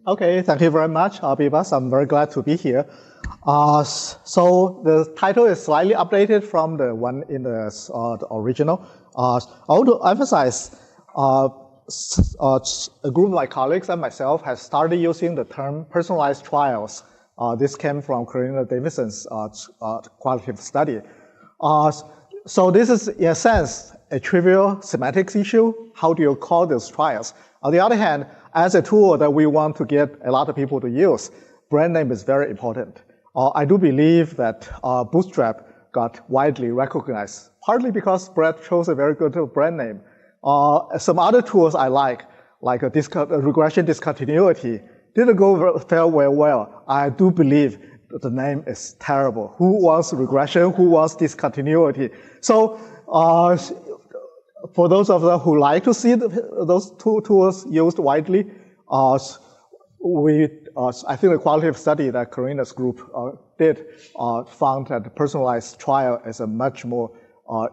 Okay, thank you very much, Bibas. I'm very glad to be here. So the title is slightly updated from the one in the original. I want to emphasize a group of my colleagues and myself has started using the term personalized trials. This came from Karina Davison's qualitative study. So this is, in a sense, a trivial semantics issue. How do you call those trials? On the other hand, as a tool that we want to get a lot of people to use, brand name is very important. I do believe that Bootstrap got widely recognized, partly because Brett chose a very good brand name. Some other tools I like a regression discontinuity, didn't go very well. I do believe that the name is terrible. Who wants regression? Who wants discontinuity? So for those of us who like to see those two tools used widely, I think the qualitative study that Karina's group did found that the personalized trial is a much more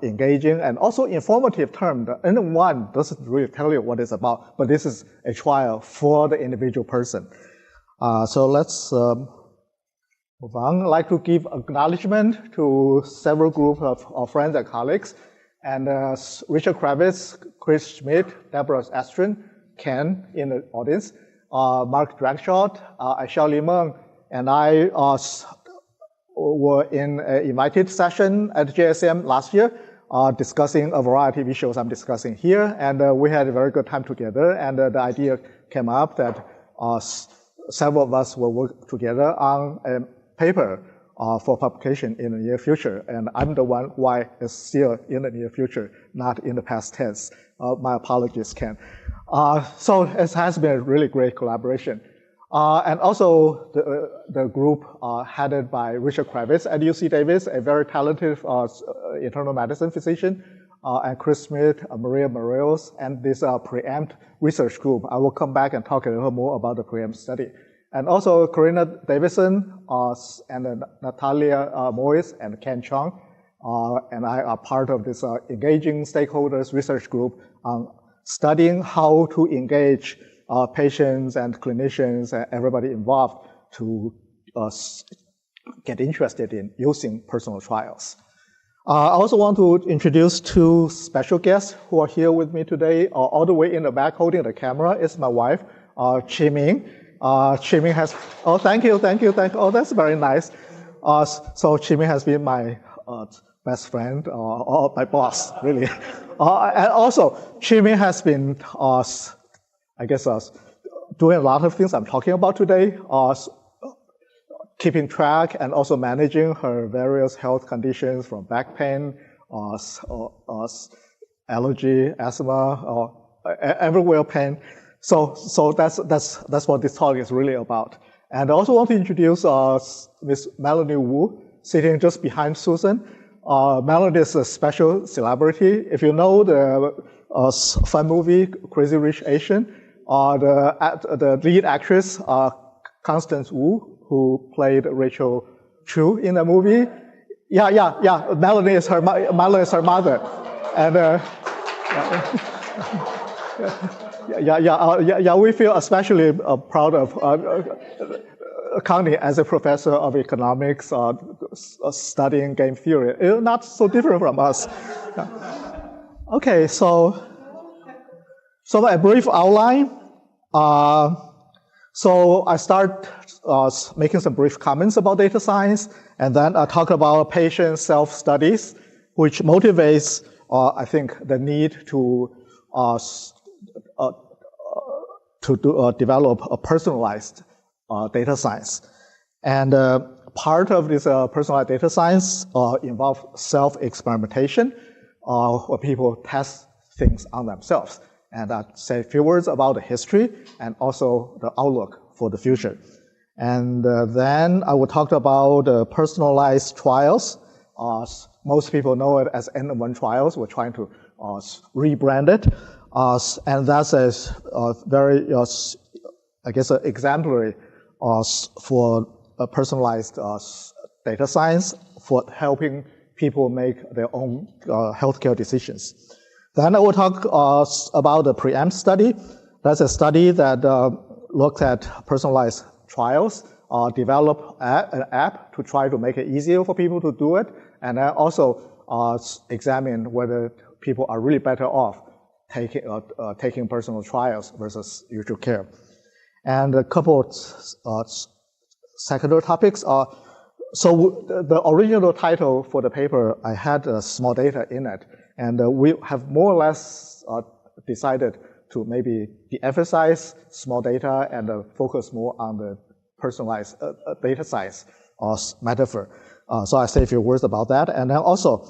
engaging and also informative term. The N-of-1 doesn't really tell you what it's about, but this is a trial for the individual person. So let's move on. I'd like to give acknowledgement to several groups of friends and colleagues. And Richard Kravitz, Chris Schmidt, Deborah Astrin, Ken in the audience, Mark Dragshot, Aishao Limeng, and I were in an invited session at JSM last year discussing a variety of issues I'm discussing here. And we had a very good time together. And the idea came up that several of us will work together on a paper for publication in the near future. And I'm the one why it's still in the near future, not in the past tense. My apologies, Ken. So it has been a really great collaboration. And also the group headed by Richard Kravitz at UC Davis, a very talented internal medicine physician, and Chris Smith, Maria Morelos, and this PREEMPT research group. I will come back and talk a little more about the PREEMPT study. And also Karina Davison and Natalia Moyes and Ken Chong and I are part of this engaging stakeholders research group on studying how to engage patients and clinicians and everybody involved to get interested in using personal trials. I also want to introduce two special guests who are here with me today. All the way in the back holding the camera is my wife, Chi Ming. Chi Ming has, oh, thank you. Oh, that's very nice. So Chi Ming has been my best friend, or my boss, really. And also, Chi Ming has been, I guess, doing a lot of things I'm talking about today, keeping track and also managing her various health conditions from back pain, allergy, asthma, everywhere pain. So that's what this talk is really about. And I also want to introduce Miss Melanie Wu, sitting just behind Susan. Melanie is a special celebrity. If you know the fun movie Crazy Rich Asian, the lead actress Constance Wu, who played Rachel Chu in the movie. Yeah. Melanie is her mother, and. Yeah, we feel especially proud of Connie as a professor of economics, studying game theory. It's not so different from us. Okay, so a brief outline. So I start making some brief comments about data science, and then I talk about patient self-studies, which motivates, I think, the need to develop a personalized data science. And part of this personalized data science involves self-experimentation, where people test things on themselves. And I'll say a few words about the history and also the outlook for the future. And then I will talk about personalized trials. Most people know it as N-of-1 trials. We're trying to rebrand it. And that's a very, I guess, exemplary for a personalized data science for helping people make their own healthcare decisions. Then I will talk about the PREEMPT study. That's a study that looked at personalized trials, develop an app to try to make it easier for people to do it, and then also examine whether people are really better off taking personal trials versus usual care. And a couple of secondary topics are, so the original title for the paper, I had small data in it, and we have more or less decided to maybe de-emphasize small data and focus more on the personalized data size metaphor. So I say a few words about that. And then also,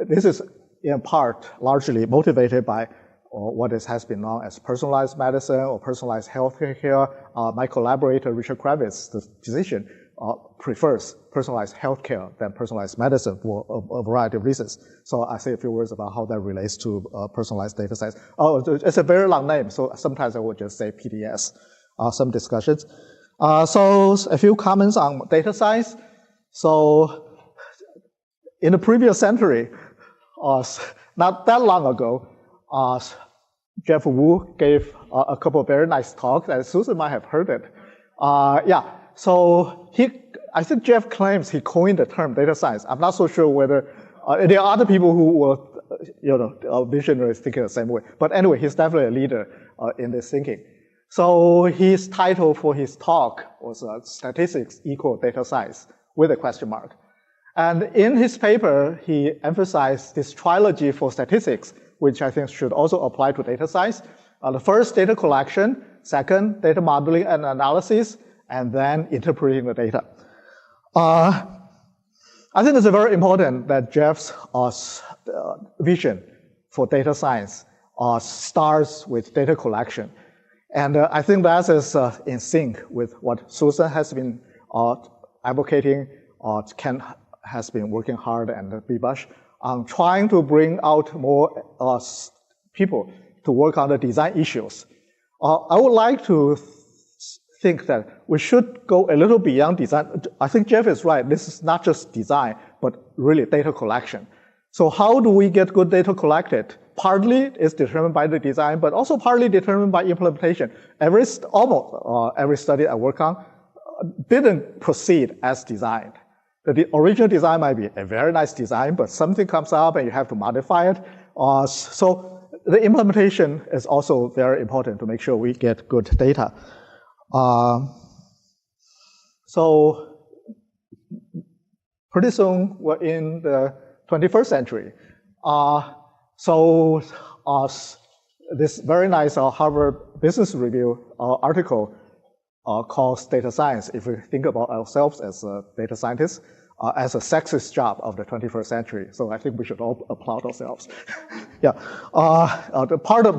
this is in part largely motivated by what has been known as personalized medicine or personalized healthcare care. My collaborator, Richard Kravitz, the physician, prefers personalized healthcare than personalized medicine for a variety of reasons. So I say a few words about how that relates to personalized data science. Oh, it's a very long name, so sometimes I would just say PDS. Some discussions. So a few comments on data science. So in the previous century, not that long ago, Jeff Wu gave a couple of very nice talks, and Susan might have heard it. So I think Jeff claims he coined the term data science. I'm not so sure whether there are other people who were, visionaries thinking the same way. But anyway, he's definitely a leader in this thinking. So his title for his talk was Statistics Equal Data Science with a question mark. And in his paper, he emphasized this trilogy for statistics, which I think should also apply to data science. The first, data collection. Second, data modeling and analysis. And then interpreting the data. I think it's very important that Jeff's vision for data science starts with data collection. And I think that is in sync with what Susan has been advocating, Ken has been working hard, and Bibash on trying to bring out more people to work on the design issues. I would like to think that we should go a little beyond design. I think Jeff is right. This is not just design, but really data collection. So how do we get good data collected? Partly is determined by the design, but also partly determined by implementation. Almost every study I work on didn't proceed as designed. The original design might be a very nice design, but something comes up and you have to modify it. So the implementation is also very important to make sure we get good data. So pretty soon we're in the 21st century. So this very nice Harvard Business Review article calls data science, if we think about ourselves as data scientists, as a sexist job of the 21st century. So I think we should all applaud ourselves. Yeah. The part of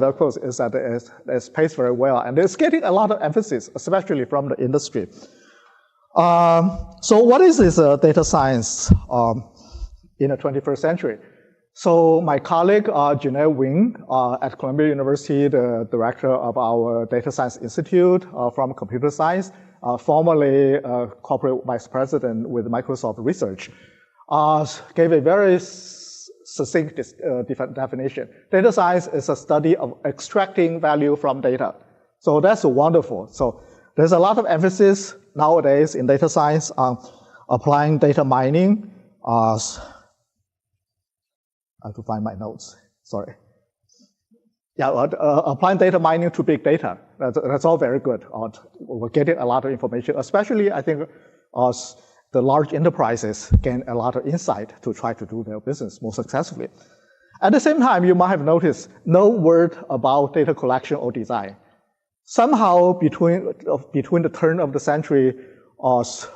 it, of course, is that it's pays very well, and it's getting a lot of emphasis, especially from the industry. So what is this data science in the 21st century? So my colleague, Janelle Wing, at Columbia University, the director of our Data Science Institute from Computer Science, formerly corporate vice president with Microsoft Research, gave a very succinct definition. Data science is a study of extracting value from data. So that's wonderful. So there's a lot of emphasis nowadays in data science on applying data mining. I have to find my notes, sorry. Yeah, applying data mining to big data, that's all very good. We're getting a lot of information, especially I think the large enterprises gain a lot of insight to try to do their business more successfully. At the same time, you might have noticed no word about data collection or design. Somehow between the turn of the century,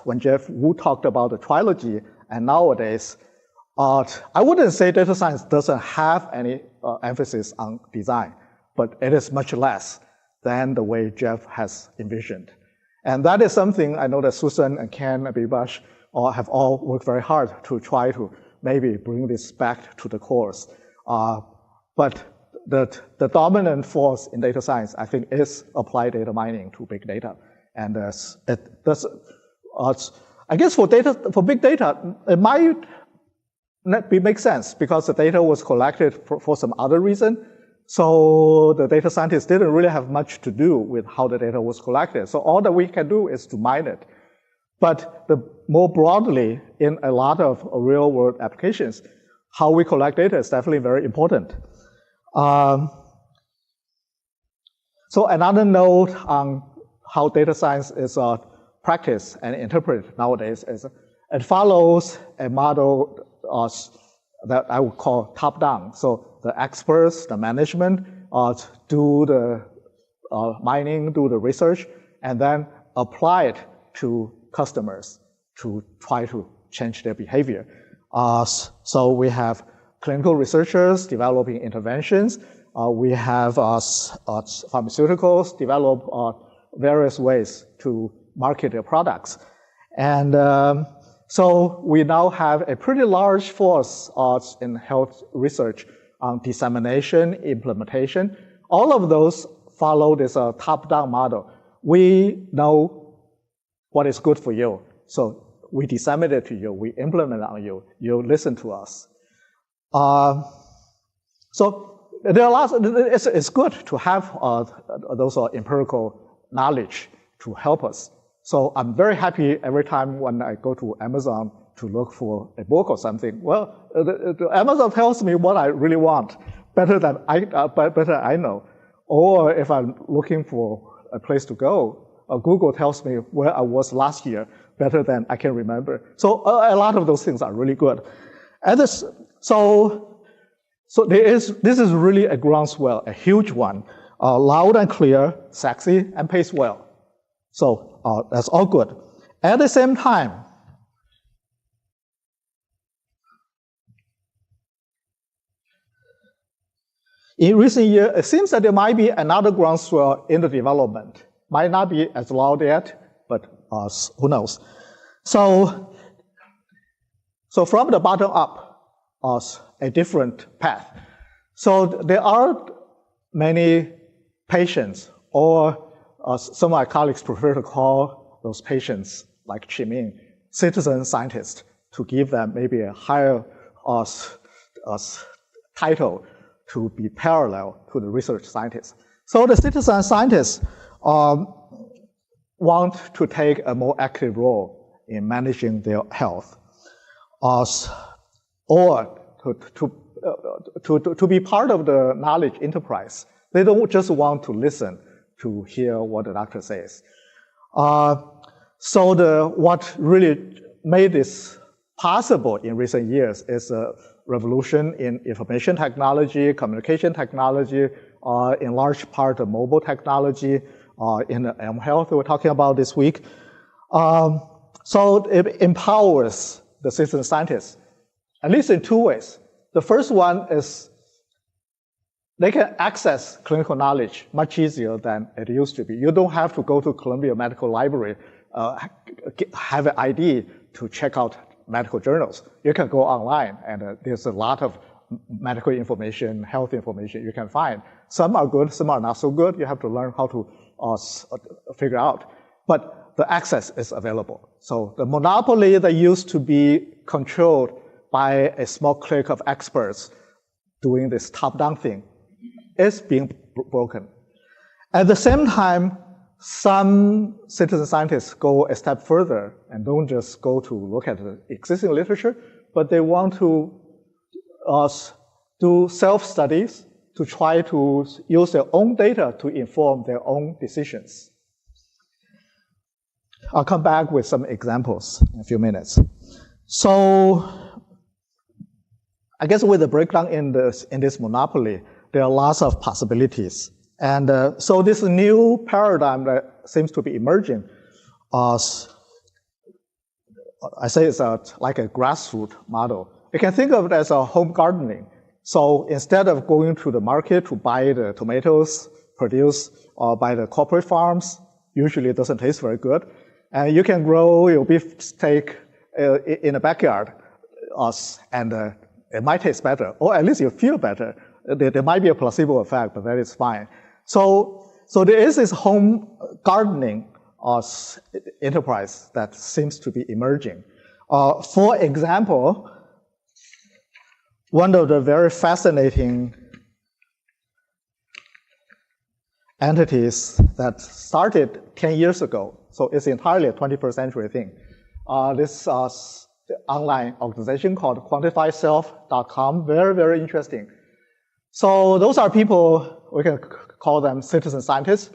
when Jeff Wu talked about the trilogy, and nowadays, I wouldn't say data science doesn't have any emphasis on design, but it is much less than the way Jeff has envisioned. And that is something I know that Susan and Ken and Bibash have all worked very hard to try to maybe bring this back to the course. But the dominant force in data science, I think, is applied data mining to big data. And I guess for big data, it might make sense because the data was collected for some other reason. So the data scientists didn't really have much to do with how the data was collected. So all that we can do is to mine it. But more broadly, in a lot of real-world applications, how we collect data is definitely very important. So another note on how data science is practiced and interpreted nowadays is it follows a model that I would call top-down. So the experts, the management, do the mining, do the research, and then apply it to customers to try to change their behavior. So we have clinical researchers developing interventions. We have pharmaceuticals develop various ways to market their products. And so we now have a pretty large force in health research on dissemination, implementation. All of those follow this top-down model. We know what is good for you. So we disseminate it to you, we implement it on you, you listen to us. So there are lots, it's good to have those empirical knowledge to help us. So I'm very happy every time when I go to Amazon to look for a book or something. Well, Amazon tells me what I really want, better I know. Or if I'm looking for a place to go, Google tells me where I was last year better than I can remember. So a lot of those things are really good. And so this is really a groundswell, a huge one, loud and clear, sexy, and pays well. So that's all good. At the same time, in recent years, it seems that there might be another groundswell in the development. Might not be as loud yet, but who knows? So from the bottom up, a different path. So there are many patients, or some of my colleagues prefer to call those patients, like Qiming, citizen scientists, to give them maybe a higher title to be parallel to the research scientists. So the citizen scientists want to take a more active role in managing their health, or to be part of the knowledge enterprise. They don't just want to listen to hear what the doctor says. So what really made this possible in recent years is a revolution in information technology, communication technology, in large part of mobile technology, in the health we're talking about this week. So it empowers the citizen scientists, at least in two ways. The first one is they can access clinical knowledge much easier than it used to be. You don't have to go to Columbia Medical Library, have an ID to check out medical journals. You can go online, and there's a lot of medical information, health information you can find. Some are good, some are not so good. You have to learn how to figure out. But the access is available. So the monopoly that used to be controlled by a small clique of experts doing this top-down thing is being broken. At the same time, some citizen scientists go a step further and don't just go to look at the existing literature, but they want to do self-studies to try to use their own data to inform their own decisions. I'll come back with some examples in a few minutes. So I guess with the breakdown in this monopoly, there are lots of possibilities. And so this new paradigm that seems to be emerging, I say it's like a grassroots model. You can think of it as a home gardening. So instead of going to the market to buy the tomatoes produced by the corporate farms, usually it doesn't taste very good. And you can grow your beef steak in the backyard, and it might taste better, or at least you feel better. There might be a placebo effect, but that is fine. So there is this home gardening enterprise that seems to be emerging. For example, one of the very fascinating entities that started 10 years ago. So it's entirely a 21st century thing. This online organization called quantifiedself.com, very, very interesting. So those are people, we can call them citizen scientists,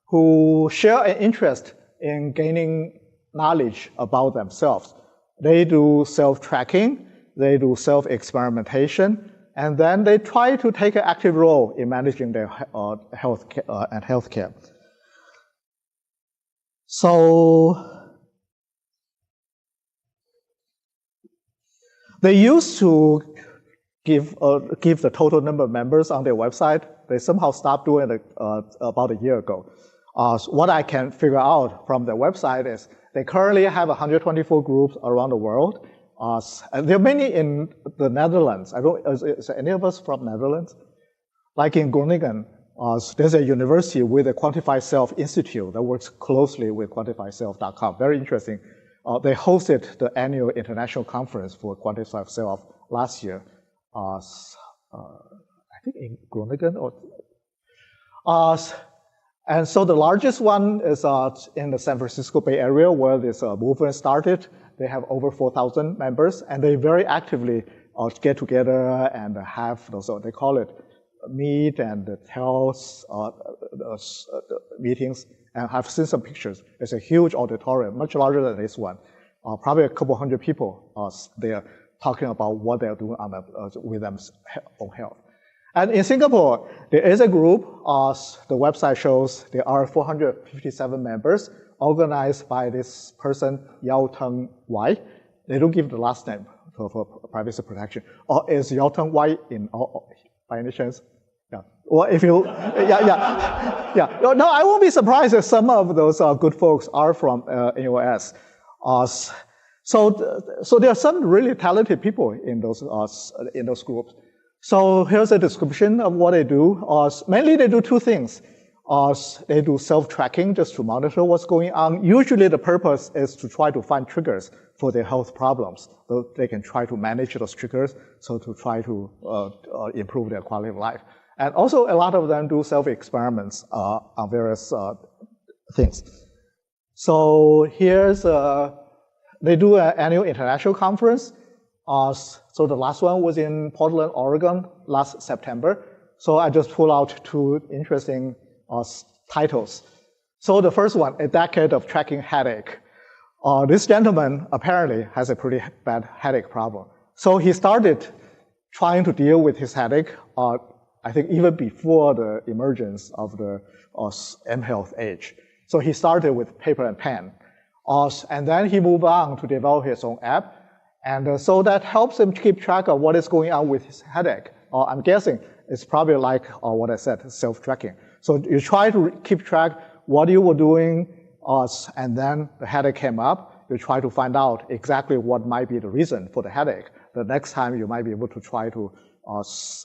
who share an interest in gaining knowledge about themselves. They do self-tracking, they do self-experimentation, and then they try to take an active role in managing their health and healthcare. So they used to give the total number of members on their website. They somehow stopped doing it about a year ago. What I can figure out from their website is they currently have 124 groups around the world. And there are many in the Netherlands. Is any of us from Netherlands? Like in Groningen, there's a university with a Quantified Self Institute that works closely with quantifiedself.com. Very interesting. They hosted the annual international conference for Quantified Self last year. I think in Groningen and so the largest one is in the San Francisco Bay Area where this movement started. They have over 4,000 members, and they very actively get together and have those, they call it meet and tell meetings, and I've seen some pictures. It's a huge auditorium, much larger than this one. Probably a couple hundred people there talking about what they're doing with their own health. And in Singapore, there is a group, the website shows there are 457 members organized by this person, Yao Teng Wai. They don't give the last name for privacy protection. Or is Yao Teng Wai by any chance? Yeah. Well, if you, yeah. No, I won't be surprised if some of those good folks are from NUS. So there are some really talented people in those groups. So here's a description of what they do. Mainly they do two things. They do self-tracking just to monitor what's going on. Usually the purpose is to try to find triggers for their health problems. So they can try to manage those triggers, so to try to improve their quality of life. And also a lot of them do self-experiments on various things. So here's, they do an annual international conference. So the last one was in Portland, Oregon last September. So I just pulled out two interesting titles. So the first one, A Decade of Tracking Headache. This gentleman apparently has a pretty bad headache problem. So he started trying to deal with his headache, I think even before the emergence of the mHealth age. So he started with paper and pen. And then he moved on to develop his own app. And so that helps him keep track of what is going on with his headache. I'm guessing it's probably like what I said, self-tracking. So you try to keep track what you were doing, and then the headache came up. You try to find out exactly what might be the reason for the headache. The next time you might be able to try to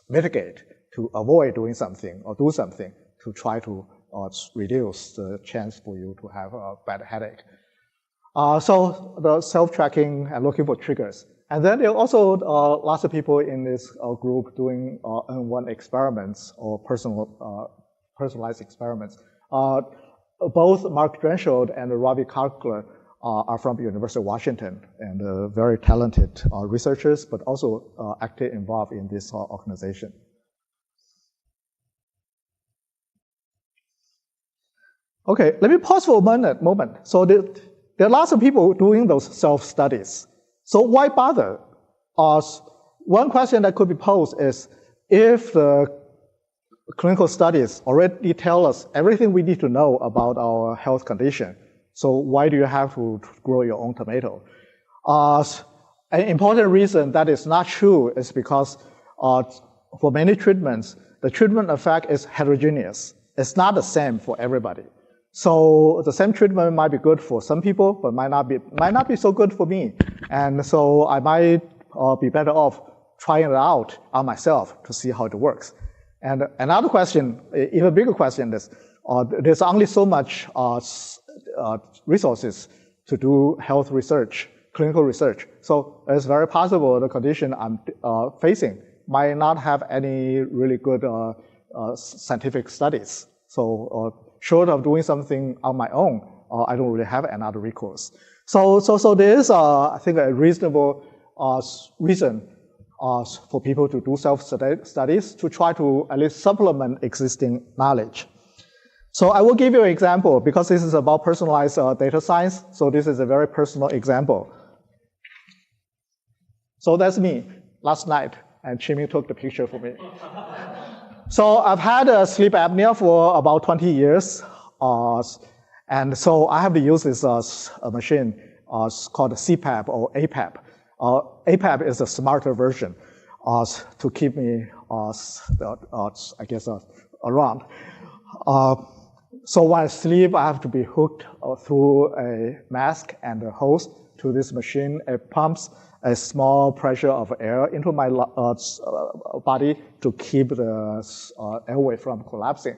mitigate, to avoid doing something or do something to try to reduce the chance for you to have a bad headache. So the self-tracking and looking for triggers. And then there are also lots of people in this group doing N-of-1 experiments or personalized experiments. Both Mark Drenschild and Ravi Kalkler are from the University of Washington and very talented researchers, but also actively involved in this organization. Okay, let me pause for a moment. So there are lots of people doing those self-studies. So why bother? One question that could be posed is, if the clinical studies already tell us everything we need to know about our health condition, so why do you have to grow your own tomato? An important reason that is not true is because for many treatments, the treatment effect is heterogeneous. It's not the same for everybody. So the same treatment might be good for some people, but might not be so good for me. And so I might be better off trying it out on myself to see how it works. And another question, even bigger question is, there's only so much resources to do health research, clinical research. So it's very possible the condition I'm facing might not have any really good scientific studies So short of doing something on my own, I don't really have another recourse. So there is, I think, a reasonable reason for people to do self-studies to try to at least supplement existing knowledge. So I will give you an example because this is about personalized data science. So this is a very personal example. So that's me last night, and Jimmy took the picture for me. So I've had sleep apnea for about 20 years. And so I have to use this a machine called CPAP or APAP. APAP is a smarter version to keep me, I guess, around. So when I sleep, I have to be hooked through a mask and a hose to this machine. It pumps a small pressure of air into my body to keep the airway from collapsing.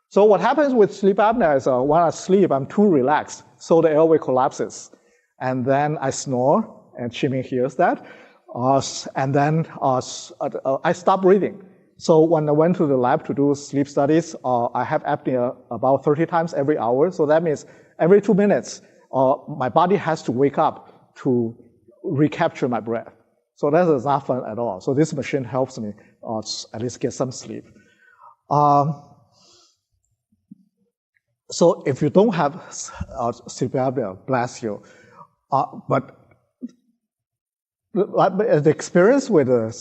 So what happens with sleep apnea is when I sleep, I'm too relaxed, so the airway collapses. And then I snore, and Jimmy hears that. And then I stop breathing. So when I went to the lab to do sleep studies, I have apnea about 30 times every hour. So that means every 2 minutes, my body has to wake up to recapture my breath. So that is not fun at all. So this machine helps me at least get some sleep. So if you don't have sleep apnea, bless you. But the experience with the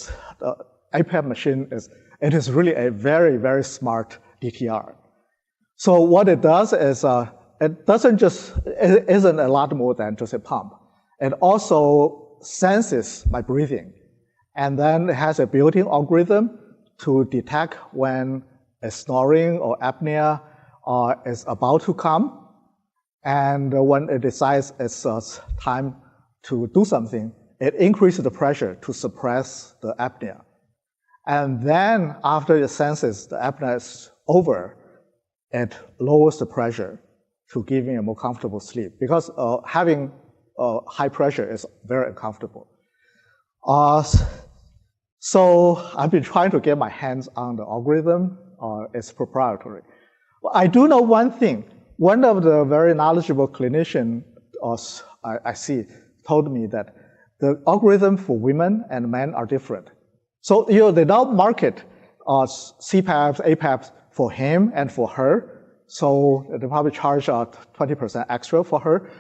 APAP machine is, it is really a very, very smart DTR. So what it does is, it isn't a lot more than just a pump. It also senses my breathing. And then it has a built-in algorithm to detect when a snoring or apnea is about to come. And when it decides it's time to do something, it increases the pressure to suppress the apnea. And then after it senses the apnea is over, it lowers the pressure to give me a more comfortable sleep. Because having high pressure is very uncomfortable. So I've been trying to get my hands on the algorithm. It's proprietary. I do know one thing. One of the very knowledgeable clinicians I see told me that the algorithm for women and men are different. So they don't market CPAPs, APAPs for him and for her. So they probably charge 20% extra for her.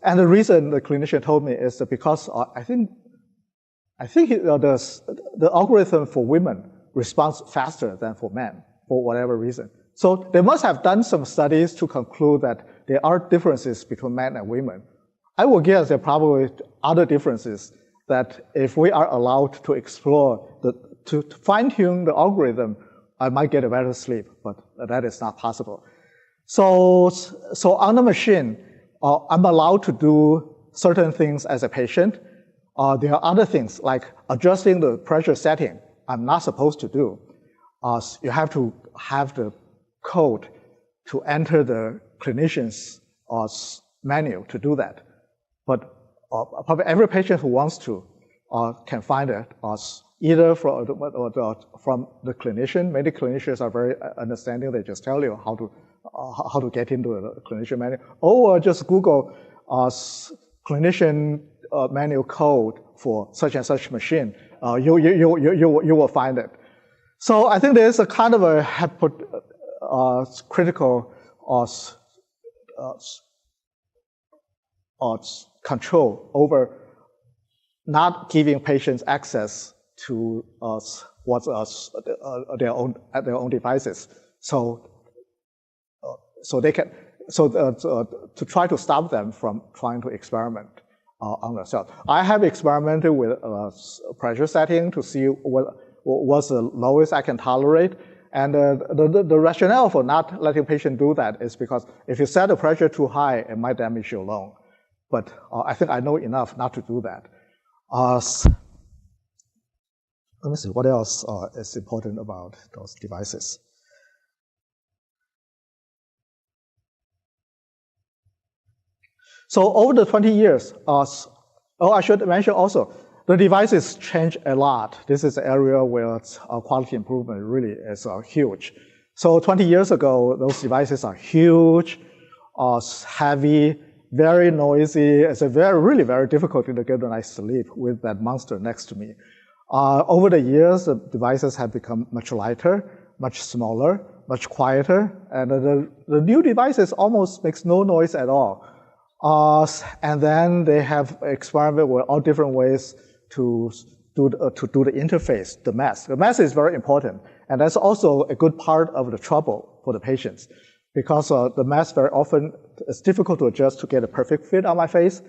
And the reason the clinician told me is that because I think the algorithm for women responds faster than for men for whatever reason. So they must have done some studies to conclude that there are differences between men and women. I would guess there are probably other differences that if we are allowed to explore, to fine-tune the algorithm, I might get a better sleep, but that is not possible. So on the machine, I'm allowed to do certain things as a patient. There are other things like adjusting the pressure setting I'm not supposed to do. You have to have the code to enter the clinician's manual to do that. But probably every patient who wants to can find it either from the clinician. Many clinicians are very understanding. They just tell you how to get into the clinician manual, or just Google clinician manual code for such and such machine. You will find it. So I think there is a kind of a critical control over not giving patients access to their own devices. So to try to stop them from trying to experiment on themselves. I have experimented with pressure setting to see what's the lowest I can tolerate. And the rationale for not letting patients do that is because if you set the pressure too high, it might damage your lung. But I think I know enough not to do that. Let me see, what else is important about those devices? So over the 20 years, I should mention also, the devices change a lot. This is an area where quality improvement really is huge. So 20 years ago, those devices are huge, heavy, very noisy. It's really very difficult to get a nice sleep with that monster next to me. Over the years, the devices have become much lighter, much smaller, much quieter, and the new devices almost makes no noise at all. And then they have experimented with all different ways to do the interface, the mask. The mask is very important, and that's also a good part of the trouble for the patients, because the mask very often is difficult to adjust to get a perfect fit on my face.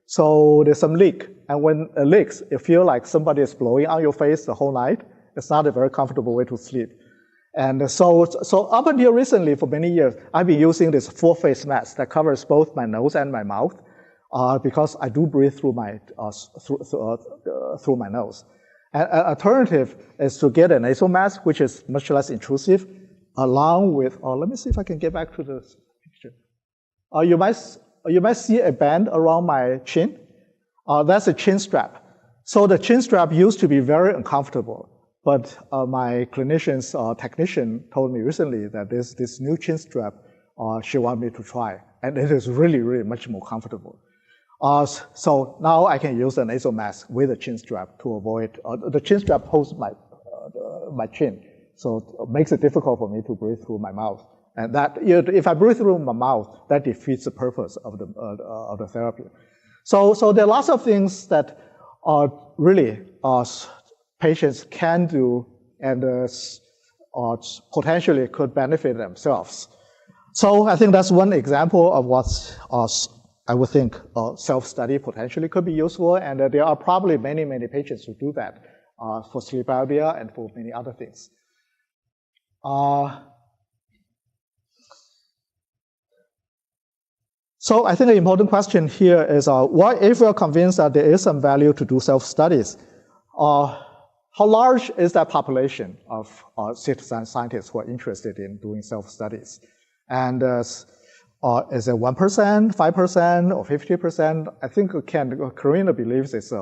So there's some leak, and when it leaks, you feel like somebody is blowing on your face the whole night. It's not a very comfortable way to sleep. And so up until recently, for many years, I've been using this full-face mask that covers both my nose and my mouth, because I do breathe through my through my nose. An alternative is to get a nasal mask, which is much less intrusive, along with. Let me see if I can get back to the picture. You might see a band around my chin. That's a chin strap. So the chin strap used to be very uncomfortable. But my clinician's technician told me recently that this new chin strap she wanted me to try. And it is really, really much more comfortable. So now I can use a nasal mask with a chin strap to avoid, the chin strap holds my chin. So it makes it difficult for me to breathe through my mouth. And that, if I breathe through my mouth, that defeats the purpose of the therapy. So there are lots of things that are really patients can do and potentially could benefit themselves. So I think that's one example of what I would think self-study potentially could be useful, and there are probably many, many patients who do that for sleep apnea and for many other things. So I think the important question here is, what if we are convinced that there is some value to do self-studies? How large is that population of citizen scientists who are interested in doing self-studies? And is it 1%, 5%, or 50%? I think Karina believes it's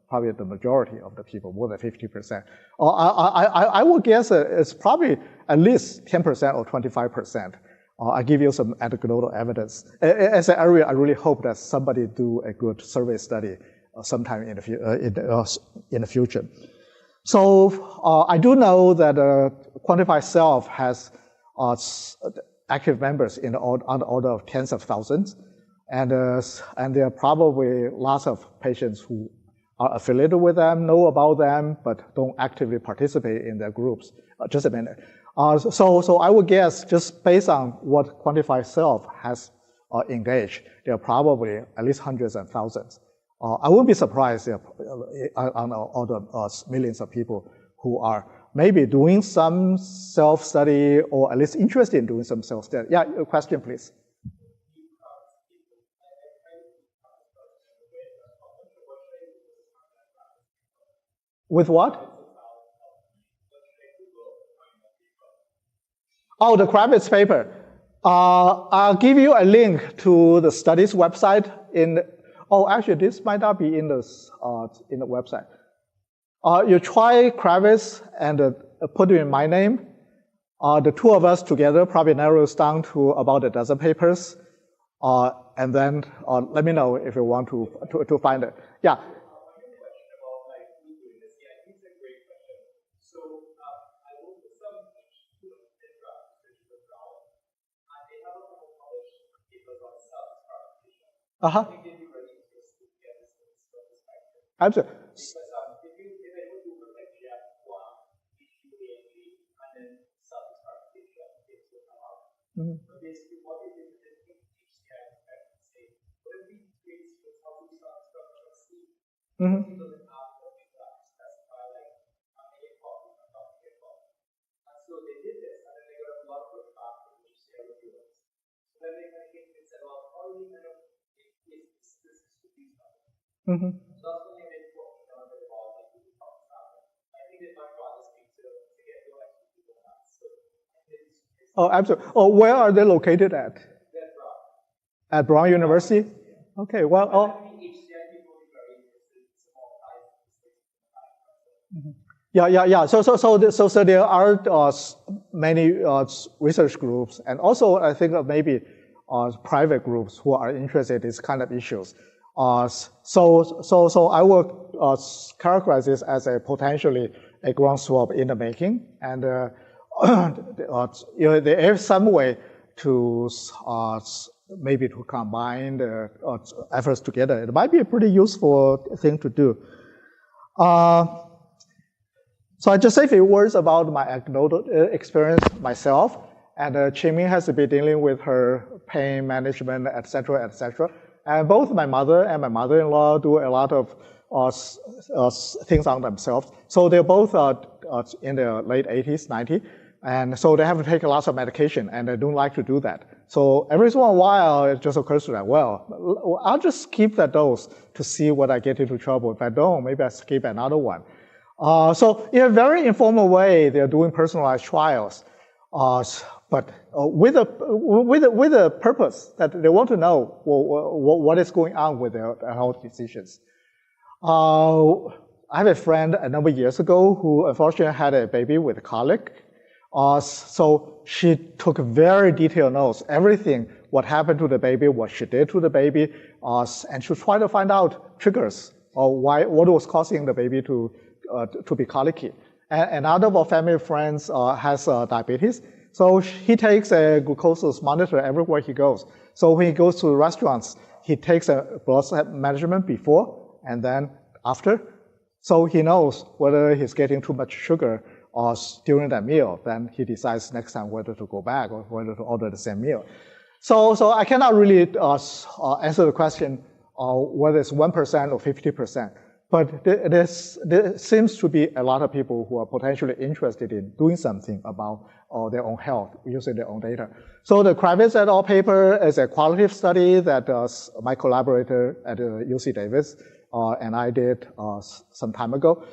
probably the majority of the people, more than 50%. I would guess it's probably at least 10% or 25%. I'll give you some anecdotal evidence. As an area, I really hope that somebody do a good survey study sometime in the future. So I do know that Quantified Self has active members on the order of tens of thousands, and there are probably lots of patients who are affiliated with them, know about them, but don't actively participate in their groups. Just a minute. So I would guess, just based on what Quantified Self has engaged, there are probably at least hundreds and thousands. I wouldn't be surprised if on all the millions of people who are maybe doing some self-study or at least interested in doing some self-study. Yeah, a question, please. With what? Oh, the Kravitz paper. I'll give you a link to the studies website actually, this might not be in the website. You try Kravitz and put in my name. The two of us together probably narrows down to about a dozen papers. And then let me know if you want to find it. Yeah. Absolutely. Oh, absolutely. Oh, where are they located at? At Brown University? Okay, well, Yeah. So there are many research groups, and also I think maybe private groups who are interested in these kind of issues. So I will characterize this as a potentially a groundswell in the making, and there is some way to maybe to combine the efforts together. It might be a pretty useful thing to do. So I just say a few words about my anecdotal experience myself, and Qingming has been dealing with her pain management, etc., etc. And both my mother and my mother-in-law do a lot of things on themselves. So they're both in their late 80s, 90s, and so they have to take lots of medication, and they don't like to do that. So every once in a while, it just occurs to them, well, I'll just keep that dose to see when I get into trouble. If I don't, maybe I skip another one. So in a very informal way, they're doing personalized trials, but with a purpose that they want to know what is going on with their health decisions. I have a friend a number of years ago who unfortunately had a baby with colic. So she took very detailed notes, everything, what happened to the baby, what she did to the baby, and she tried to find out triggers or what was causing the baby to be colicky. And another of our family friends has diabetes, so he takes a glucose monitor everywhere he goes. So when he goes to restaurants, he takes a blood measurement before and then after, so he knows whether he's getting too much sugar during that meal. Then he decides next time whether to go back or whether to order the same meal. So I cannot really answer the question whether it's 1% or 50%. But there seems to be a lot of people who are potentially interested in doing something about their own health using their own data. So the Kravitz et al. Paper is a qualitative study that my collaborator at UC Davis and I did some time ago,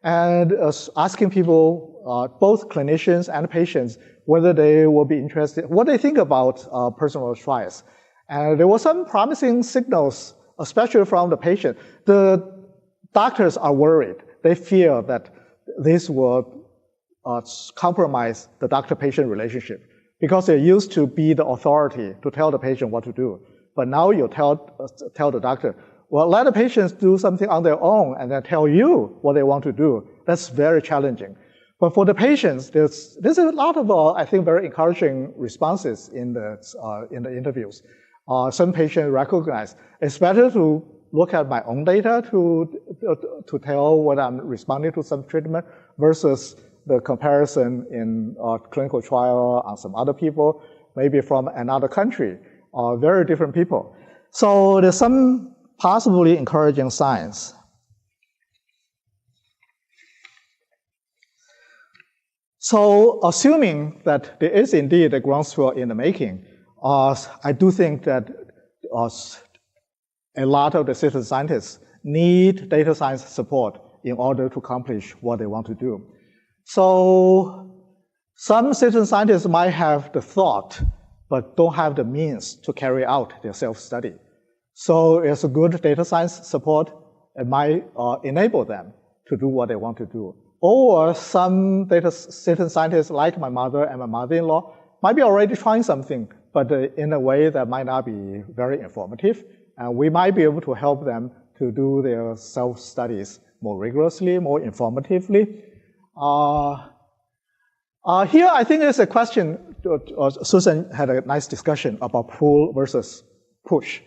and asking people, both clinicians and patients, whether they will be interested, what they think about personalized trials. And there were some promising signals, especially from the patient. The doctors are worried. They fear that this will compromise the doctor-patient relationship because they used to be the authority to tell the patient what to do. But now you tell the doctor, well, let the patients do something on their own and then tell you what they want to do. That's very challenging. But for the patients, there's a lot of, I think, very encouraging responses in the interviews. Some patients recognize it's better to look at my own data to tell whether I'm responding to some treatment versus the comparison in a clinical trial on some other people, maybe from another country, very different people. So there's some possibly encouraging signs. So assuming that there is indeed a groundswell in the making, I do think that a lot of the citizen scientists need data science support in order to accomplish what they want to do. So some citizen scientists might have the thought, but don't have the means to carry out their self-study. So it's a good data science support. It might enable them to do what they want to do. Or some citizen scientists like my mother and my mother-in-law might be already trying something, but in a way that might not be very informative. And we might be able to help them to do their self-studies more rigorously, more informatively. Here, I think there's a question, Susan had a nice discussion about pull versus push.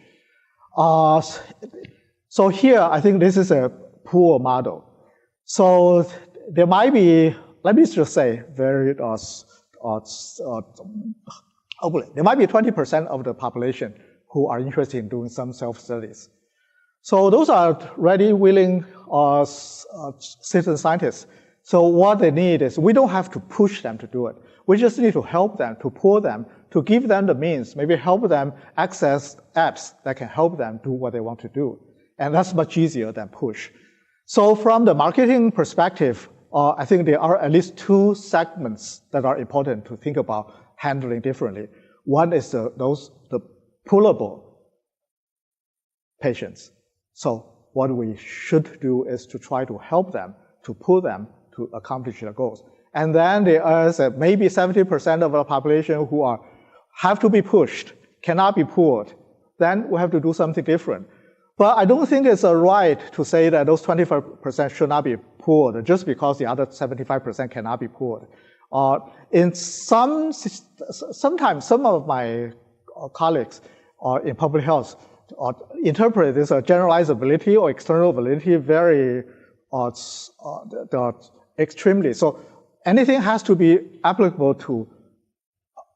So here, I think this is a pull model. So there might be, let me just say, there might be 20% of the population who are interested in doing some self-studies. So those are ready, willing citizen scientists. So what they need is, we don't have to push them to do it. We just need to help them, to pull them, to give them the means, maybe help them access apps that can help them do what they want to do. And that's much easier than push. So from the marketing perspective, I think there are at least two segments that are important to think about handling differently. One is the pullable patients. So what we should do is to try to help them, to pull them to accomplish the goals. And then there is maybe 70% of the population who have to be pushed, cannot be pulled. Then we have to do something different. But I don't think it's right to say that those 25% should not be pulled just because the other 75% cannot be pulled. Sometimes some of my colleagues in public health interpret this generalizability or external validity very extremely. So anything has to be applicable to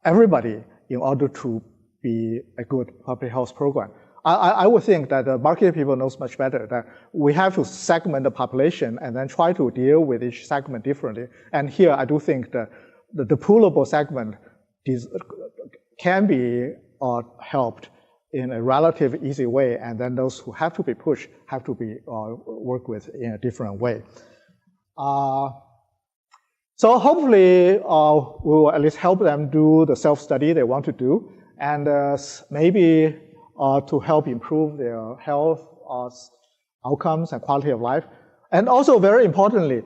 everybody in order to be a good public health program. I would think that the market people knows much better that we have to segment the population and then try to deal with each segment differently. And here I do think that the poolable segment can be helped in a relatively easy way, and then those who have to be pushed have to be worked with in a different way. So hopefully we will at least help them do the self-study they want to do, and maybe to help improve their health outcomes and quality of life. And also, very importantly,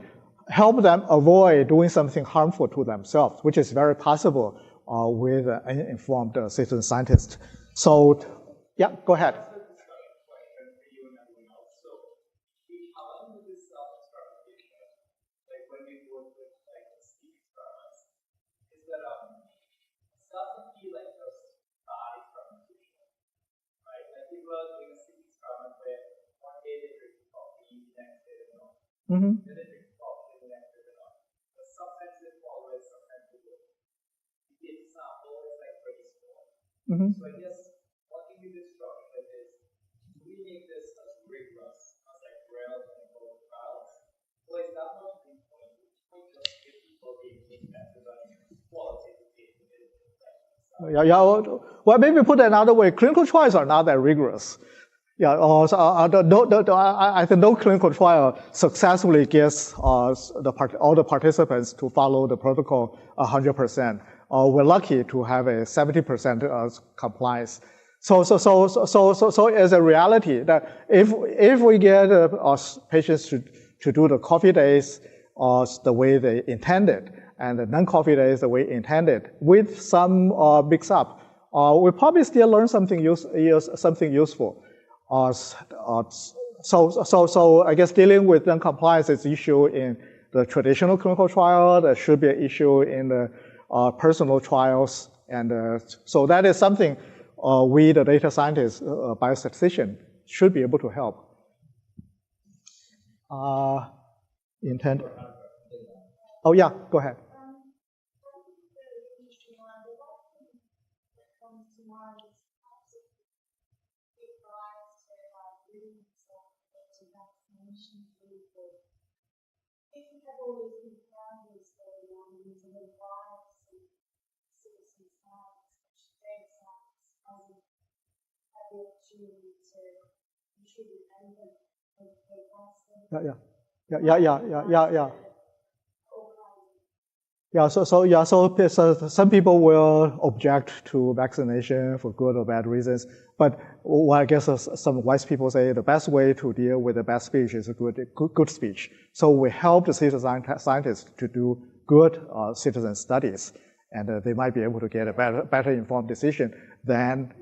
help them avoid doing something harmful to themselves, which is very possible with an informed citizen scientist. So, yeah, go ahead. Mm-hmm. Mm-hmm. So I guess one thing we discussed is, do we make this as rigorous as like real clinical trials? Or is that not the point? Just give people the method and quality. Well, maybe put it another way, clinical trials are not that rigorous. Yeah, I think no clinical trial successfully gets all the participants to follow the protocol 100%. We're lucky to have a 70% compliance. So as a reality that if we get patients to do the coffee days the way they intended and the non-coffee days the way intended with some mix up, we probably still learn something useful. So I guess dealing with non-compliance is an issue in the traditional clinical trial. There should be an issue in the personal trials, and so that is something we, the data scientists, biostatistician, should be able to help. Intent. Oh yeah, go ahead. Yeah. So some people will object to vaccination for good or bad reasons, but well, I guess some wise people say the best way to deal with the bad speech is a good speech. So we help the citizen scientists to do good citizen studies, and they might be able to get a better informed decision than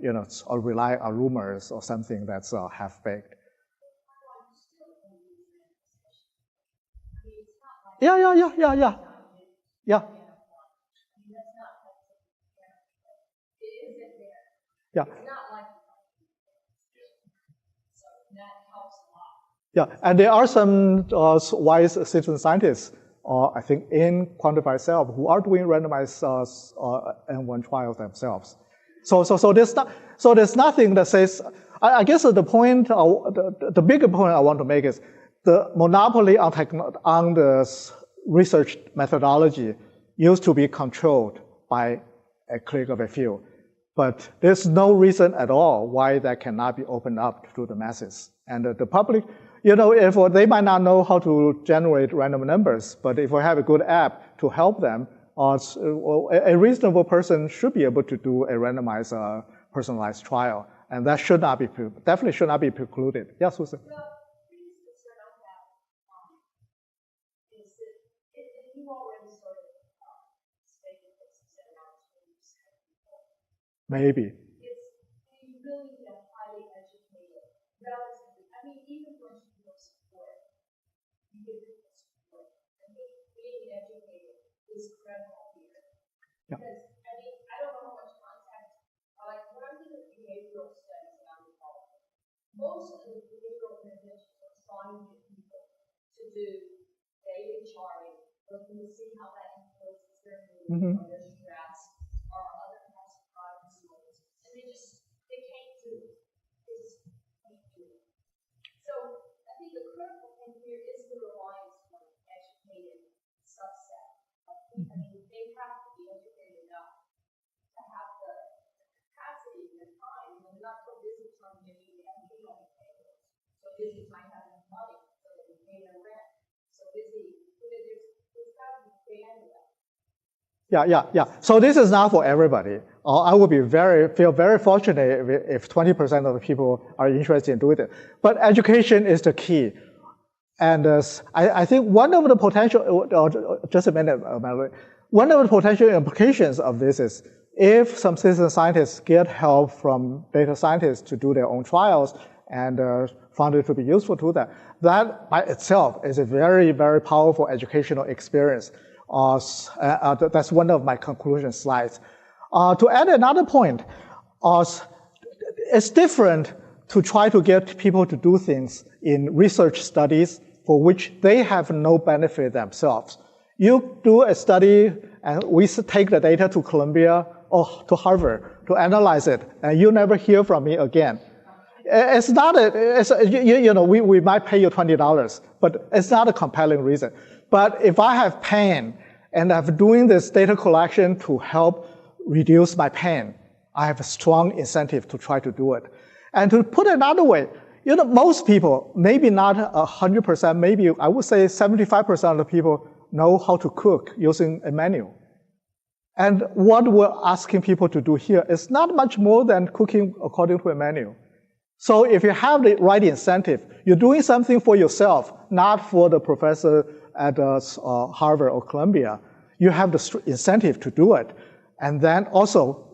or rely on rumors or something that's half-baked. Yeah. Yeah, and there are some wise citizen scientists, I think, in quantified self who are doing randomized N-of-1 trials themselves. So there's nothing that says. I guess the point, the bigger point I want to make is the monopoly on the research methodology used to be controlled by a clique of a few, but there's no reason at all why that cannot be opened up to the masses. And the public, if they might not know how to generate random numbers, but if we have a good app to help them, a reasonable person should be able to do a randomized, personalized trial, and that definitely should not be precluded. Yes, Susan. Maybe. You really need a highly educated, relatively, I mean, even when people support, you give people support. I think being educated is critical here. Yeah. Because, I mean, I don't know how much context, like when I did the behavioral studies around the world, most of the behavioral interventions are trying to get people to do daily charting, looking to see how that influences their mood or their stress or other kinds of cognitive disorders. And they can't do it. They just can't do it. So I think the critical thing here is the reliance on an educated subset of people. I mean, they have to be educated enough to have the capacity and the time. You know, they're not so busy trying to get the MD on the table. So busy trying to have enough money so they can pay their rent. So busy, there's got to be bandwidth. Yeah. So this is not for everybody. I would feel very fortunate if 20% of the people are interested in doing it. But education is the key. And I think one of the potential, just a minute, Mallory. One of the potential implications of this is if some citizen scientists get help from data scientists to do their own trials and found it to be useful to them, that by itself is a very, very powerful educational experience. That's one of my conclusion slides. To add another point, it's different to try to get people to do things in research studies for which they have no benefit themselves. You do a study and we take the data to Columbia or to Harvard to analyze it, and you never hear from me again. It's not we might pay you $20, but it's not a compelling reason. But if I have pain and I'm doing this data collection to help reduce my pain, I have a strong incentive to try to do it. And to put it another way, most people, maybe not 100%, maybe I would say 75% of the people know how to cook using a menu. And what we're asking people to do here is not much more than cooking according to a menu. So if you have the right incentive, you're doing something for yourself, not for the professor at Harvard or Columbia. You have the incentive to do it. And then also,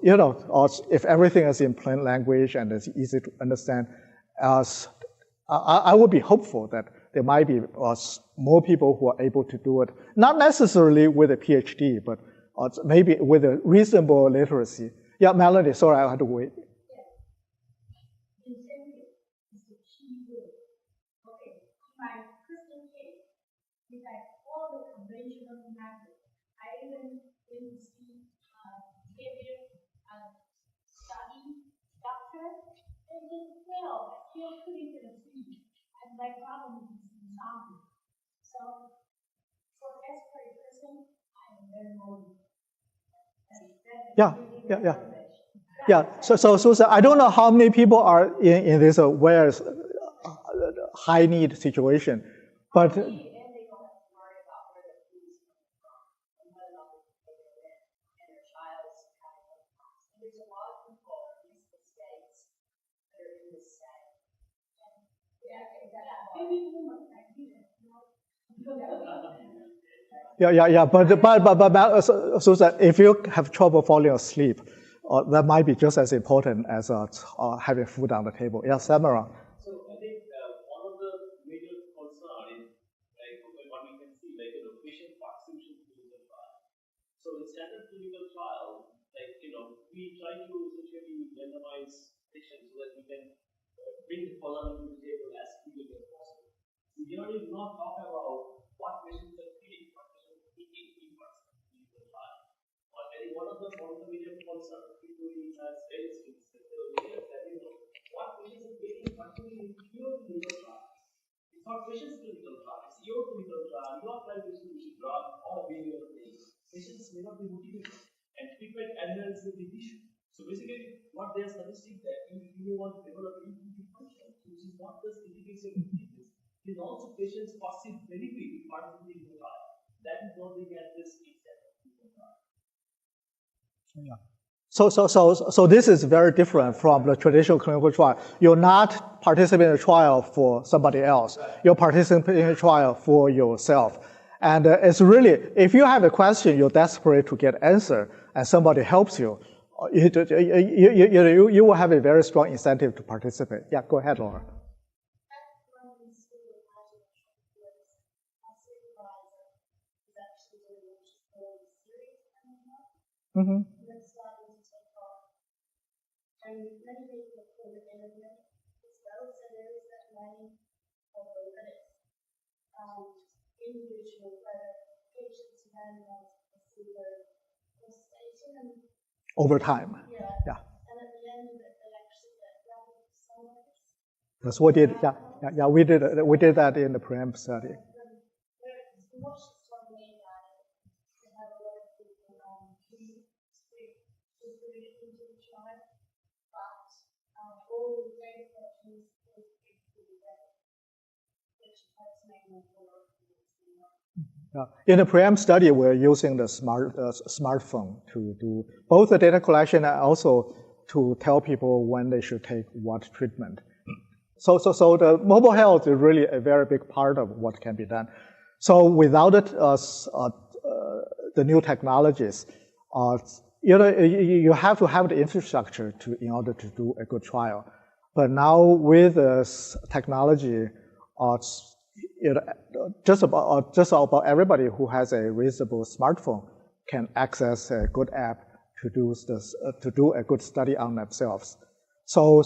if everything is in plain language and it's easy to understand, I would be hopeful that there might be more people who are able to do it, not necessarily with a PhD, but maybe with a reasonable literacy. Yeah, Melanie, sorry, I had to wait. My problem is zombie. So for every person, I am very motivated. Yeah. So Susan, I don't know how many people are in this high need situation, but And they don't have to worry about where their food is coming from and whether or not they pay their rent and their child's having a cost. And there's a lot of people in these states that are in this setting. But Susan, if you have trouble falling asleep, that might be just as important as having food on the table. Yeah, Samara. So I think one of the major concerns is what we can see, patient participation in clinical trial. So in standard clinical trial, we try to essentially randomize patients so that we can bring the column to the table as quickly as possible. We generally do not talk about what patients are feeling, what patients are thinking in clinical trial. But I think one of the major concerns people as parents is what patients are feeling, particularly in your clinical trial. It's not patients' clinical trial, it's your clinical trial. You are trying to use drug or behavioral things. Patients may not be motivated, and treatment adherence is a big issue. So basically, what they are suggesting that you want to develop intuitive function, which is not just indication of disease, it is also patients' perceived benefit in participating in the trial. That is what they get this instead of the trial. Yeah. So this is very different from the traditional clinical trial. You're not participating in a trial for somebody else. You're participating in a trial for yourself. And it's really, if you have a question, you're desperate to get answer, and somebody helps you, You will have a very strong incentive to participate. Yeah, go ahead, Laura. Mm-hmm. And many people have called it N-of-1 as well, so there is that learning although that it's individual patients randomized placebo or stating and Over time. yeah. Yeah. And at the end they actually get rapid summaries. That's what we did. Yeah. We did that in the preamp study. Watch this one made that they have a lot of people who put it into the trial. All the data collections is pretty better, which helps make more forward. In the preamp study, we're using the smartphone to do both the data collection and also to tell people when they should take what treatment. So the mobile health is really a very big part of what can be done. So without it, the new technologies, you have to have the infrastructure in order to do a good trial. But now with this technology, just about everybody who has a reasonable smartphone can access a good app to do a good study on themselves. So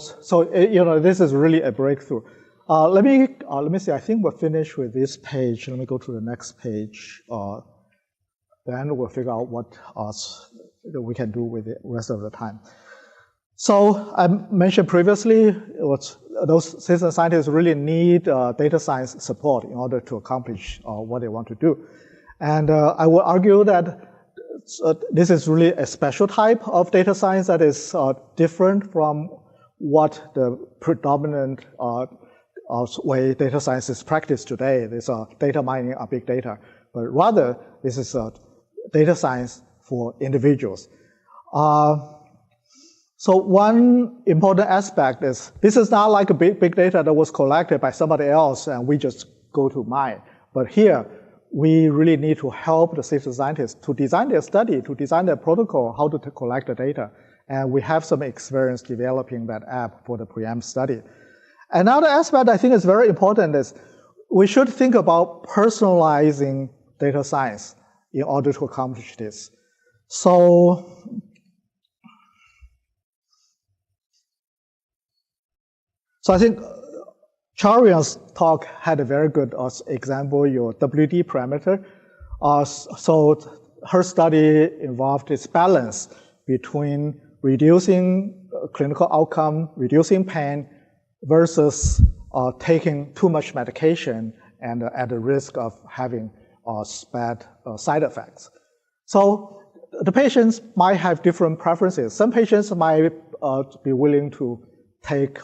this is really a breakthrough. Let me see. I think we're finished with this page. Let me go to the next page. Then we'll figure out what we can do with the rest of the time. So I mentioned previously, those citizen scientists really need data science support in order to accomplish what they want to do. And I will argue that this is really a special type of data science that is different from what the predominant way data science is practiced today. This data mining on big data, but rather this is data science for individuals. So one important aspect is this is not like a big data that was collected by somebody else and we just go to mine. But here, we really need to help the citizen scientists to design their study, to design their protocol, how to collect the data. And we have some experience developing that app for the preamp study. Another aspect I think is very important is we should think about personalizing data science in order to accomplish this. So I think Charian's talk had a very good example, your WD parameter. So her study involved this balance between reducing clinical outcome, reducing pain, versus taking too much medication and at the risk of having bad side effects. So the patients might have different preferences. Some patients might be willing to take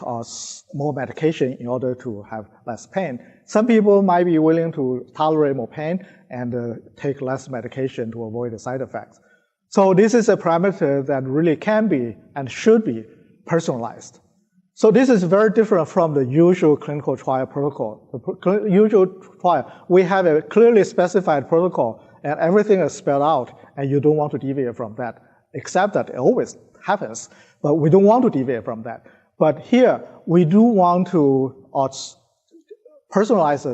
more medication in order to have less pain. Some people might be willing to tolerate more pain and take less medication to avoid the side effects. So this is a parameter that really can be and should be personalized. So this is very different from the usual clinical trial protocol. The usual trial, we have a clearly specified protocol and everything is spelled out and you don't want to deviate from that, except that it always happens, but we don't want to deviate from that. But here, we do want to personalize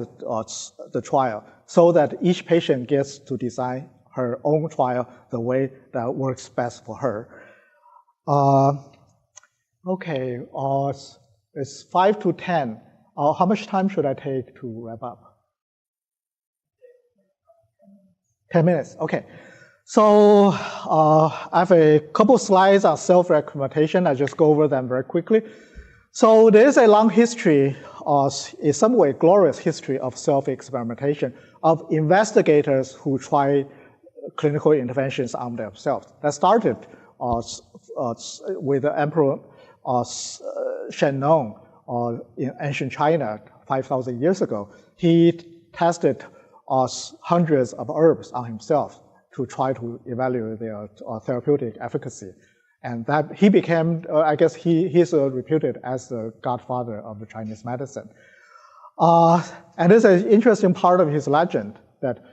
the trial so that each patient gets to design her own trial the way that works best for her. Okay, it's 5 to 10. How much time should I take to wrap up? 10 minutes, okay. So I have a couple slides on self-recommendation. I just go over them very quickly. So there is a long history, in some way glorious history of self-experimentation, of investigators who try clinical interventions on themselves. That started with the Emperor Shennong in ancient China 5,000 years ago. He tested hundreds of herbs on himself to try to evaluate their therapeutic efficacy. And that he became, I guess he's reputed as the godfather of the Chinese medicine. And this is an interesting part of his legend, that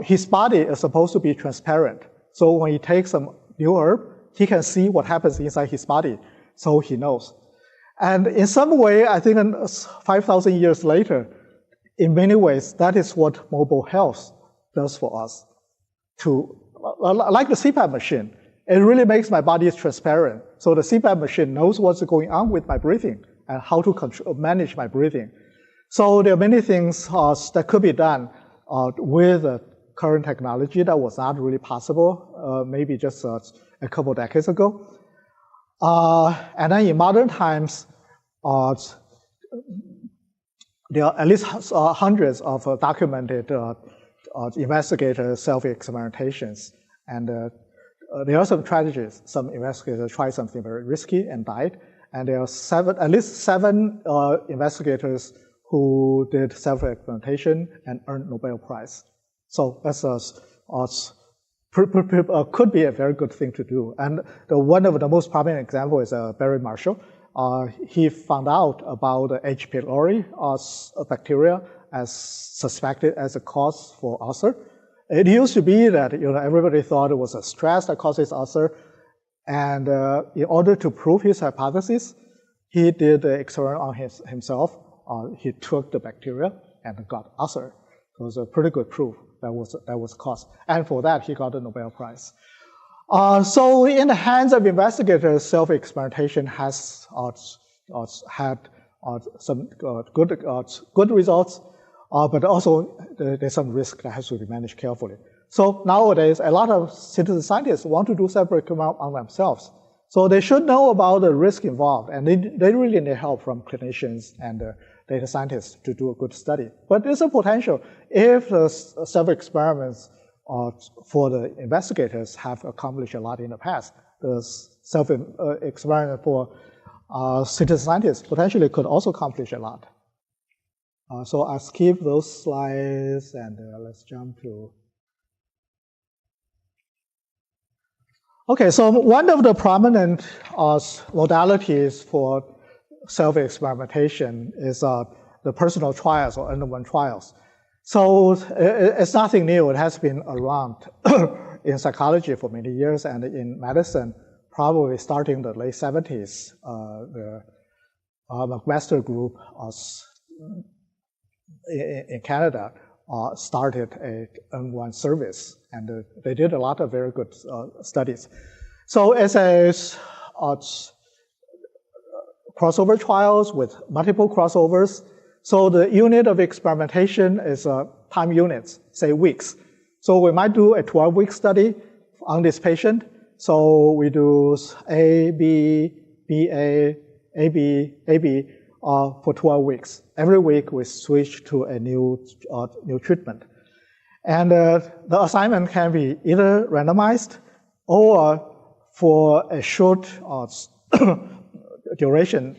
his body is supposed to be transparent. So when he takes some new herb, he can see what happens inside his body, so he knows. And in some way, I think 5,000 years later, in many ways, that is what mobile health does for us. Like the CPAP machine, it really makes my body transparent. So the CPAP machine knows what's going on with my breathing and how to manage my breathing. So there are many things that could be done with current technology that was not really possible, maybe just a couple decades ago. And then in modern times, there are at least hundreds of documented investigator self-experimentations. And there are some tragedies. Some investigators tried something very risky and died. And there are at least seven investigators who did self-experimentation and earned Nobel Prize. So that's could be a very good thing to do. And one of the most prominent examples is Barry Marshall. He found out about the H. pylori bacteria as suspected as a cause for ulcer. It used to be that everybody thought it was a stress that causes ulcer. And in order to prove his hypothesis, he did the experiment on himself. He took the bacteria and got ulcer. It was a pretty good proof that was caused. And for that, he got the Nobel Prize. So in the hands of investigators, self-experimentation has had some good results, but also there's some risk that has to be managed carefully. So nowadays, a lot of citizen scientists want to do self-experiment on themselves. So they should know about the risk involved, and they really need help from clinicians and data scientists to do a good study. But there's a potential if the self-experiments for the investigators have accomplished a lot in the past. The self-experiment for citizen scientists potentially could also accomplish a lot. So I'll skip those slides and let's jump to. Okay, so one of the prominent modalities for self-experimentation is the personal trials or N-of-1 trials. So it's nothing new. It has been around in psychology for many years and in medicine, probably starting in the late 70s. The McMaster group in Canada started a N-of-1 service, and they did a lot of very good studies. So it's a crossover trials with multiple crossovers. So the unit of experimentation is time units, say weeks. So we might do a 12-week study on this patient. So we do A, B, A, B, for 12 weeks. Every week we switch to a new treatment. And the assignment can be either randomized or for a short duration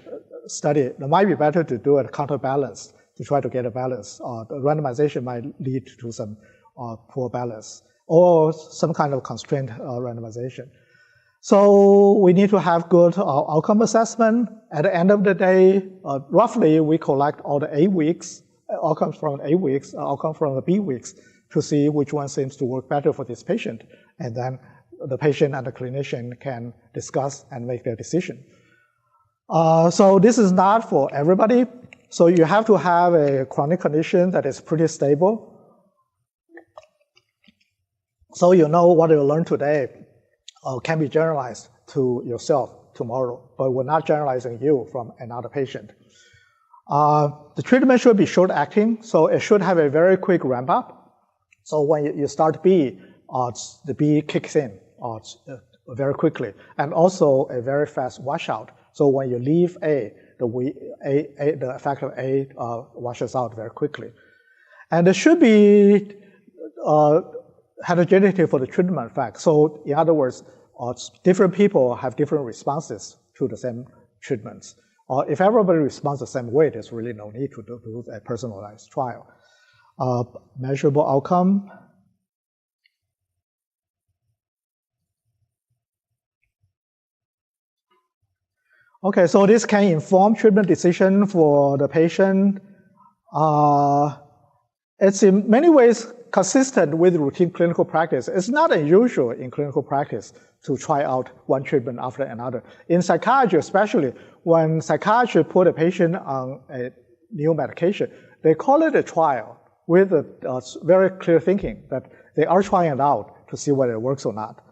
study, it might be better to do a counterbalance to try to get a balance. The randomization might lead to some poor balance or some kind of constrained randomization. So we need to have good outcome assessment. At the end of the day, roughly we collect all the 8 weeks, outcomes from 8 weeks, outcome from the B weeks to see which one seems to work better for this patient. And then the patient and the clinician can discuss and make their decision. So this is not for everybody. So you have to have a chronic condition that is pretty stable. So you know what you learned today can be generalized to yourself tomorrow, but we're not generalizing you from another patient. The treatment should be short-acting, so it should have a very quick ramp-up. So when you start B, the B kicks in very quickly, and also a very fast washout. So when you leave A, the effect of A washes out very quickly. And there should be heterogeneity for the treatment effect. So in other words, different people have different responses to the same treatments. If everybody responds the same way, there's really no need to do a personalized trial. Measurable outcome. Okay, so this can inform treatment decision for the patient. It's in many ways consistent with routine clinical practice. It's not unusual in clinical practice to try out one treatment after another. In psychiatry especially, when psychiatry put a patient on a new medication, they call it a trial with a very clear thinking that they are trying it out to see whether it works or not.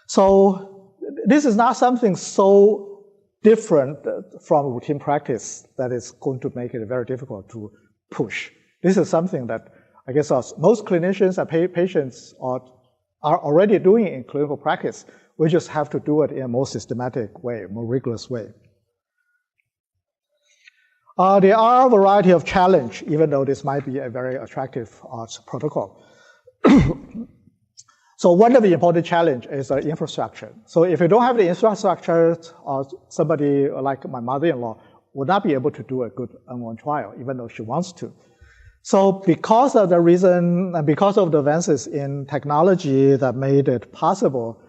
So this is not something so different from routine practice that is going to make it very difficult to push. This is something that I guess most clinicians and patients are already doing in clinical practice. We just have to do it in a more systematic way, more rigorous way. There are a variety of challenges, even though this might be a very attractive protocol. So one of the important challenges is infrastructure. So if you don't have the infrastructure, somebody like my mother-in-law would not be able to do a good N-of-1 trial, even though she wants to. So because of the reason, and because of the advances in technology that made it possible,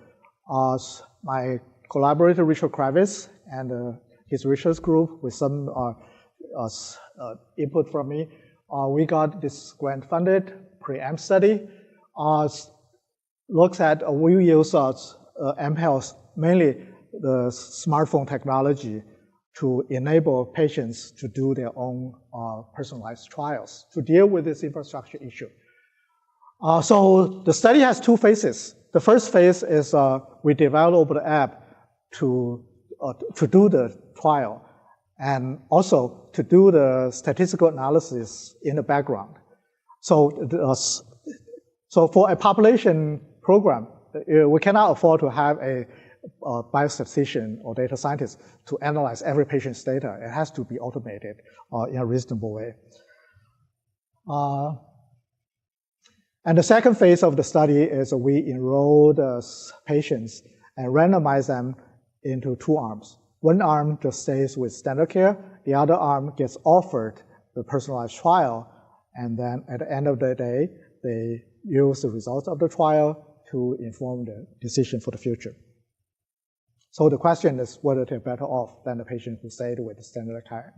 my collaborator Richard Kravitz and his research group with some input from me, we got this grant funded pre-amp study. Looks at, we use mHealth, mainly the smartphone technology, to enable patients to do their own personalized trials to deal with this infrastructure issue. So the study has two phases. The first phase is we develop the app to do the trial and also to do the statistical analysis in the background. So for a population program, we cannot afford to have a biostatistician or data scientist to analyze every patient's data. It has to be automated in a reasonable way. And the second phase of the study is we enroll the patients and randomize them into two arms. One arm just stays with standard care. The other arm gets offered the personalized trial. And then at the end of the day, they use the results of the trial to inform the decision for the future. So the question is whether they're better off than the patient who stayed with the standard care.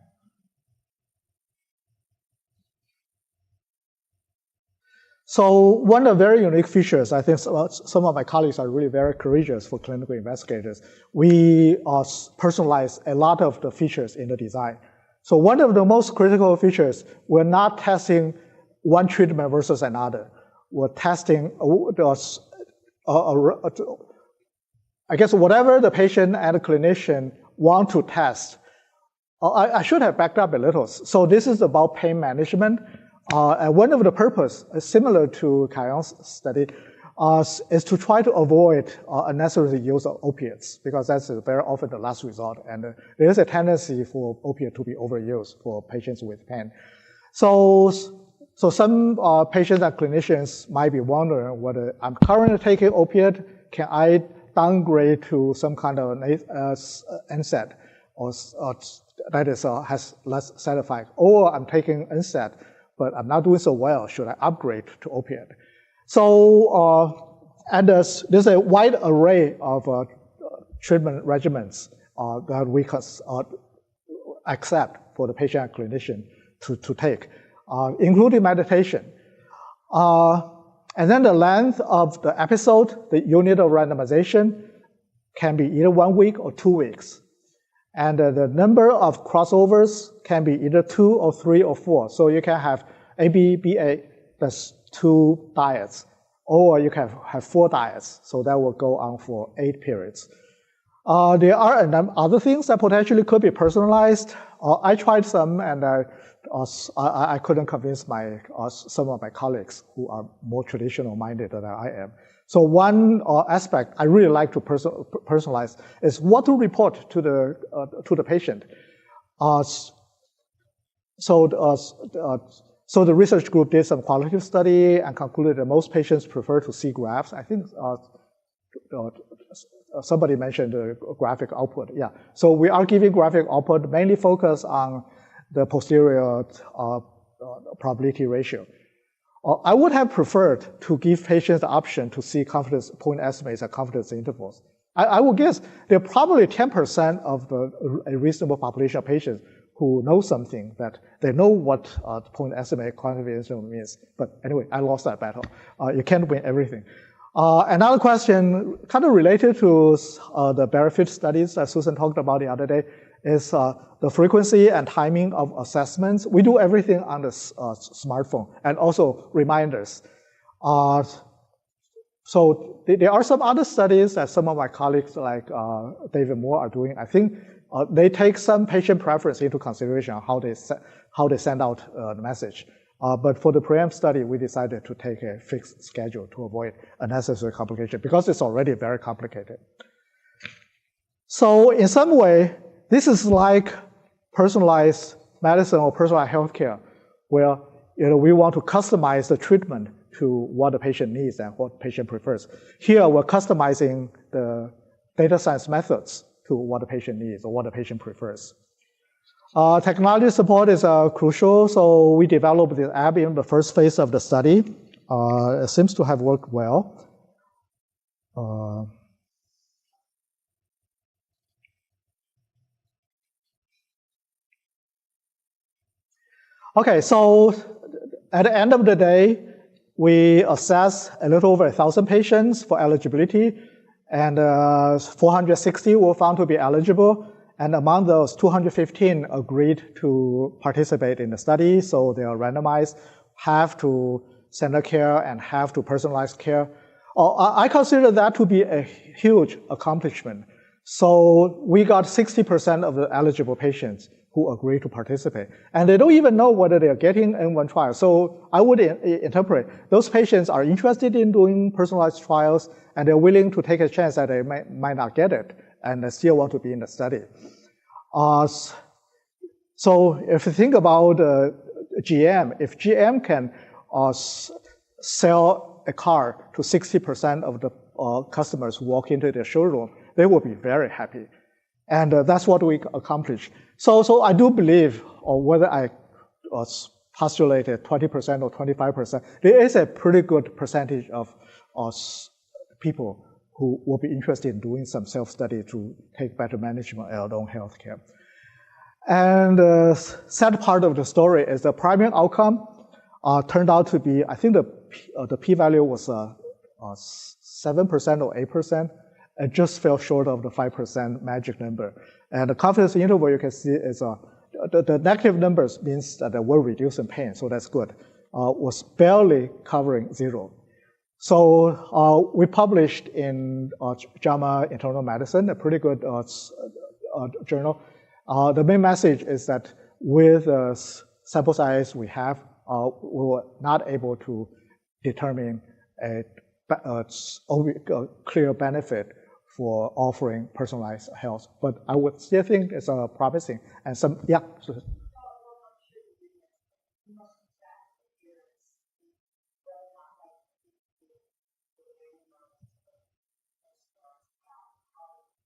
So one of the very unique features, I think some of my colleagues are really very courageous for clinical investigators. We personalize a lot of the features in the design. So one of the most critical features, we're not testing one treatment versus another. We're testing I guess whatever the patient and the clinician want to test. I should have backed up a little. So this is about pain management. And one of the purpose, similar to Kaion's study, is to try to avoid unnecessary use of opiates, because that's very often the last resort. And there is a tendency for opiate to be overused for patients with pain. So some patients and clinicians might be wondering whether I'm currently taking opiate, can I downgrade to some kind of NSAID or that is has less side effect, or I'm taking NSAID, but I'm not doing so well. Should I upgrade to opiate? So and there's a wide array of treatment regimens that we can accept for the patient and clinician to take, including meditation. And then the length of the episode, the unit of randomization, can be either 1 week or 2 weeks. And the number of crossovers can be either 2 or 3 or 4. So you can have ABBA, that's 2 diets, or you can have 4 diets. So that will go on for 8 periods. There are other things that potentially could be personalized. I tried some, and I couldn't convince some of my colleagues who are more traditional minded than I am. So one aspect I really like to personalize is what to report to the patient. So the research group did some qualitative study and concluded that most patients prefer to see graphs. I think somebody mentioned the graphic output. Yeah. So we are giving graphic output mainly focus on the posterior probability ratio. I would have preferred to give patients the option to see confidence point estimates and confidence intervals. I would guess there are probably 10% of a reasonable population of patients who know something, that they know what point estimate quantification means. But anyway, I lost that battle. You can't win everything. Another question, kind of related to the benefit studies that Susan talked about the other day, is the frequency and timing of assessments. We do everything on the smartphone, and also reminders. So there are some other studies that some of my colleagues, like David Moore, are doing. I think they take some patient preference into consideration how they send out the message. But for the preempt study, we decided to take a fixed schedule to avoid unnecessary complication because it's already very complicated. So in some way, this is like personalized medicine or personalized healthcare, where we want to customize the treatment to what the patient needs and what the patient prefers. Here, we're customizing the data science methods to what the patient needs or what the patient prefers. Technology support is crucial, so we developed the app in the first phase of the study. It seems to have worked well. Okay, so at the end of the day, we assess a little over 1,000 patients for eligibility, and 460 were found to be eligible. And among those, 215 agreed to participate in the study, so they are randomized, half to center care and half to personalized care. I consider that to be a huge accomplishment. So we got 60% of the eligible patients who agree to participate. And they don't even know whether they are getting N-of-1 trial. So I would interpret those patients are interested in doing personalized trials, and they're willing to take a chance that they might not get it, and they still want to be in the study. So if you think about GM, if GM can sell a car to 60% of the customers who walk into their showroom, they will be very happy. And that's what we accomplished. So I do believe, or whether I postulated 20% or 25%, there is a pretty good percentage of people who will be interested in doing some self-study to take better management of their own healthcare. And the sad part of the story is the primary outcome turned out to be, I think the p-value was 7% or 8%. It just fell short of the 5% magic number. And the confidence interval you can see is the negative numbers means that they will reduce in pain, so that's good. Was barely covering 0. So we published in JAMA Internal Medicine, a pretty good journal. The main message is that with the sample size we have, we were not able to determine a clear benefit for offering personalized health. But I would still think it's promising. And some, yeah.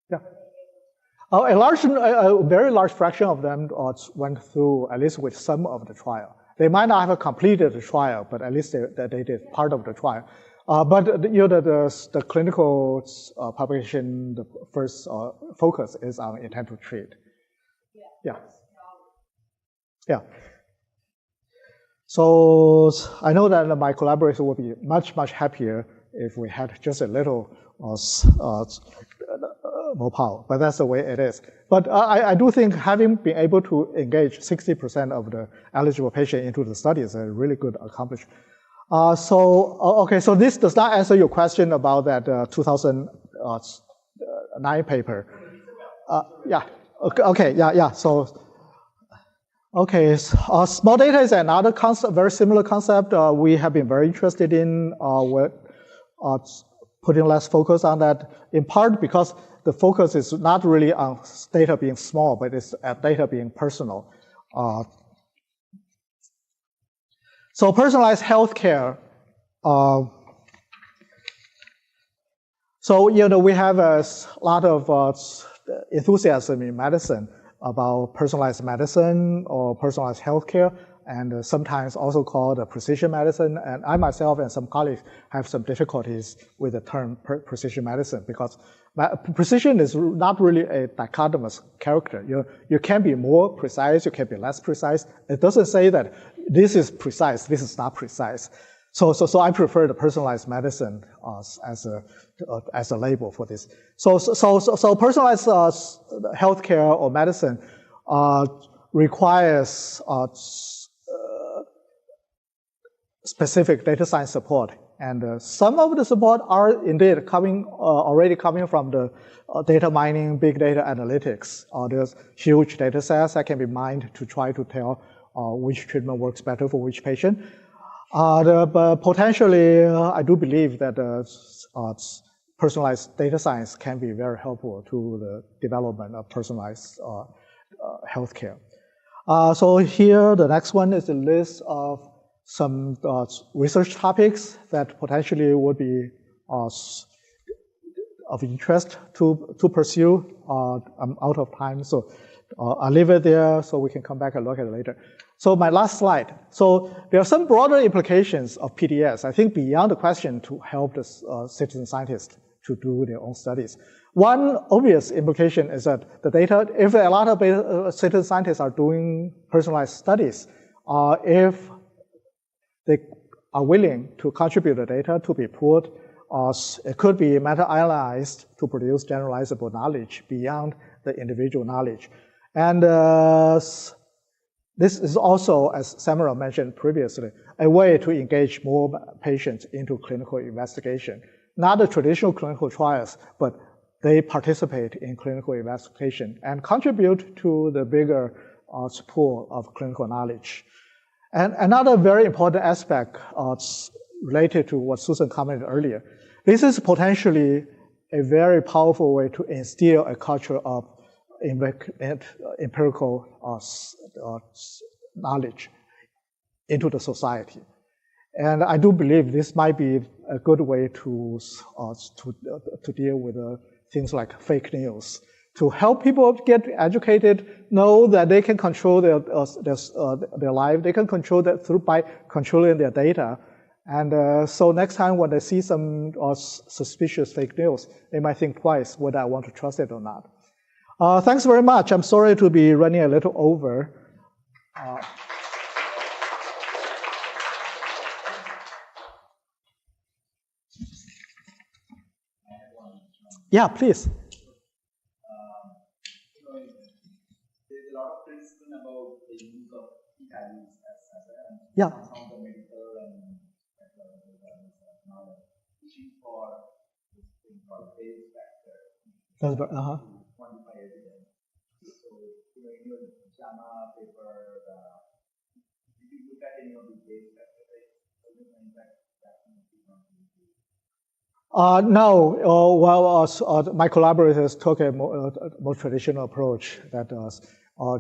Yeah. A very large fraction of them went through, at least with some of the trial. They might not have completed the trial, but at least they did part of the trial. But the clinical population, the first focus is on intent to treat. Yeah. Yeah. So I know that my collaborators would be much, much happier if we had just a little more power, but that's the way it is. But I do think having been able to engage 60% of the eligible patients into the study is a really good accomplishment. Okay, so this does not answer your question about that 2009 paper. Yeah, okay, yeah. So, okay, small data is another concept, very similar concept. We have been very interested in putting less focus on that, in part because the focus is not really on data being small, but it's at data being personal. So personalized healthcare. So we have a lot of enthusiasm in medicine about personalized medicine or personalized healthcare. and sometimes also called precision medicine. And I myself and some colleagues have some difficulties with the term precision medicine because precision is not really a dichotomous character. You can be more precise, you can be less precise. It doesn't say that this is precise, this is not precise. So I prefer the personalized medicine as a label for this. So personalized healthcare or medicine requires specific data science support, and some of the support are indeed already coming from the data mining, big data analytics. There's huge data sets that can be mined to try to tell which treatment works better for which patient. But potentially, I do believe that personalized data science can be very helpful to the development of personalized healthcare. So here, the next one is a list of some research topics that potentially would be of interest to pursue. I'm out of time, so I'll leave it there so we can come back and look at it later. So my last slide. So there are some broader implications of PDS, I think beyond the question to help the citizen scientists to do their own studies. One obvious implication is that the data, if a lot of citizen scientists are doing personalized studies, if they are willing to contribute the data to be pooled, it could be meta-analyzed to produce generalizable knowledge beyond the individual knowledge. And this is also, as Samara mentioned previously, a way to engage more patients into clinical investigation. Not the traditional clinical trials, but they participate in clinical investigation and contribute to the bigger pool of clinical knowledge. And another very important aspect related to what Susan commented earlier, this is potentially a very powerful way to instill a culture of empirical knowledge into the society. And I do believe this might be a good way to deal with things like fake news, to help people get educated, know that they can control their life, they can control that by controlling their data. And so next time when they see some suspicious fake news, they might think twice whether I want to trust it or not. Thanks very much. I'm sorry to be running a little over. Yeah, please. There's a lot of criticism about the use of p-values Yeah. some of the medical and now pushing for this thing called Bayes factor That's to quantify evidence. So, in your JAMA paper, did you look at any of the Bayes factor? No. My collaborators took a more traditional approach that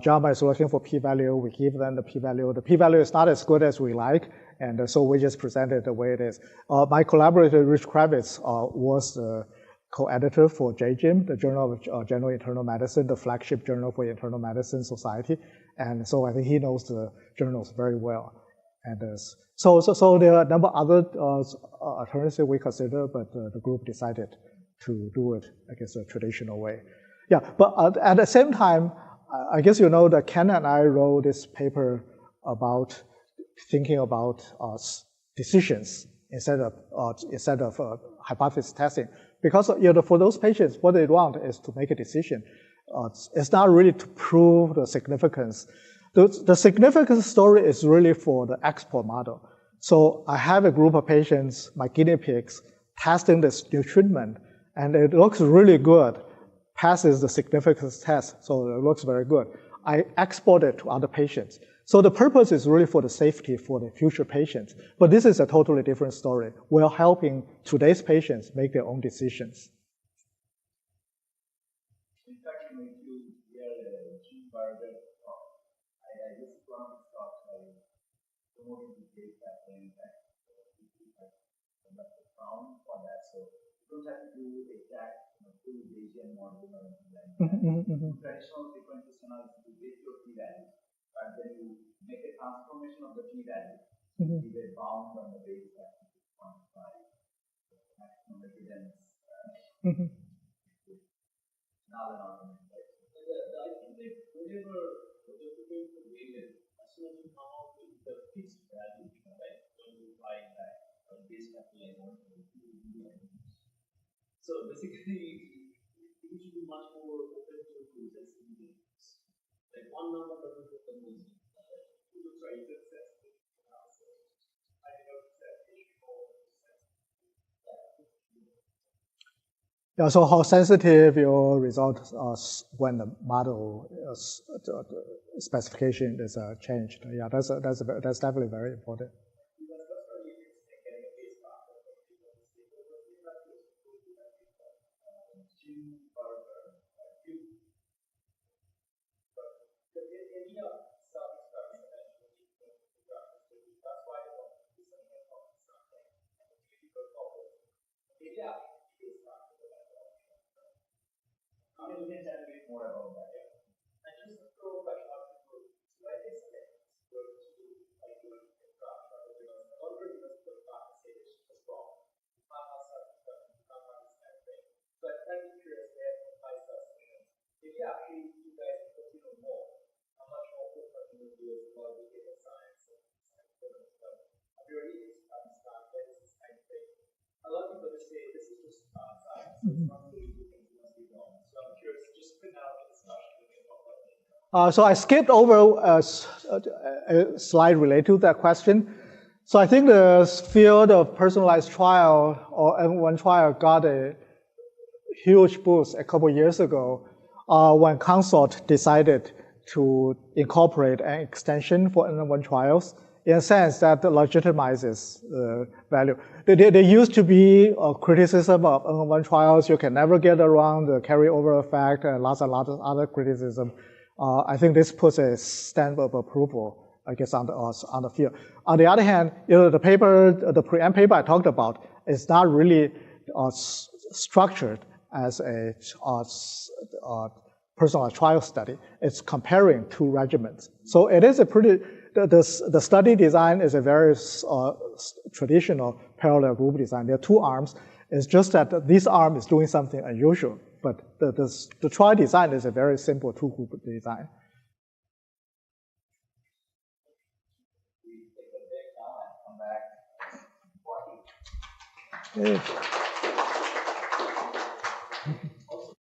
JAMA is looking for p-value. We give them the p-value. The p-value is not as good as we like, and so we just present it the way it is. My collaborator, Rich Kravitz, was the co-editor for JGIM, the Journal of General Internal Medicine, the flagship journal for Internal Medicine Society. And so I think he knows the journals very well. And so there are a number of other alternatives we consider, but the group decided to do it, I guess, a traditional way. Yeah, but at the same time, I guess you know that Ken and I wrote this paper about thinking about decisions instead of hypothesis testing, because for those patients, what they want is to make a decision. It's not really to prove the significance. The significance story is really for the export model. So I have a group of patients, my guinea pigs, testing this new treatment, and it looks really good, passes the significance test, so it looks very good. I export it to other patients. So the purpose is really for the safety for the future patients. But this is a totally different story. We're helping today's patients make their own decisions. In fact, if you hear a cheeseburger talk, I just want to start by promoting the case that in fact, we have conducted found for that. So you don't have to do exact full Bayesian model or anything like that. Traditional frequency analysis, you get your p-value. but when you make a transformation of the p-value, Mm-hmm. you get bound on the base that you quantify the maximum evidence. Mm-hmm. Now an argument. I think that whenever you're looking for variance, as soon as you come out with the fixed value, right, when you apply that base capital I1, so basically, you should be much more open to process variance. Like one number doesn't put the most. Right? I don't Yeah, so how sensitive your results are when the model the specification is changed. Yeah, that's definitely very important. We can tell a bit more about that. and just to throw back out the group, so I guess like doing already was the compensation was wrong. But I'm curious there by substance. If you actually you guys put more, how much more open you do about the data science and stuff. Have you already understand what is this kind of thing? A lot of people just say this is just science, it's not really good things must be wrong. So I'm curious, just put out the discussion So I skipped over a slide related to that question. So I think the field of personalized trial or N-of-1 trial got a huge boost a couple years ago when Consort decided to incorporate an extension for N-of-1 trials in a sense that legitimizes the value. There used to be a criticism of N-of-1 trials. You can never get around the carryover effect and lots of other criticism. I think this puts a stamp of approval, I guess, on the field. On the other hand, the paper, the preamp paper I talked about is not really structured as a personalized trial study. It's comparing two regimens. So it is a pretty, the study design is a very traditional parallel group design. There are two arms. It's just that this arm is doing something unusual. But the trial design is a very simple two-group design. We take a break now and come back. Okay.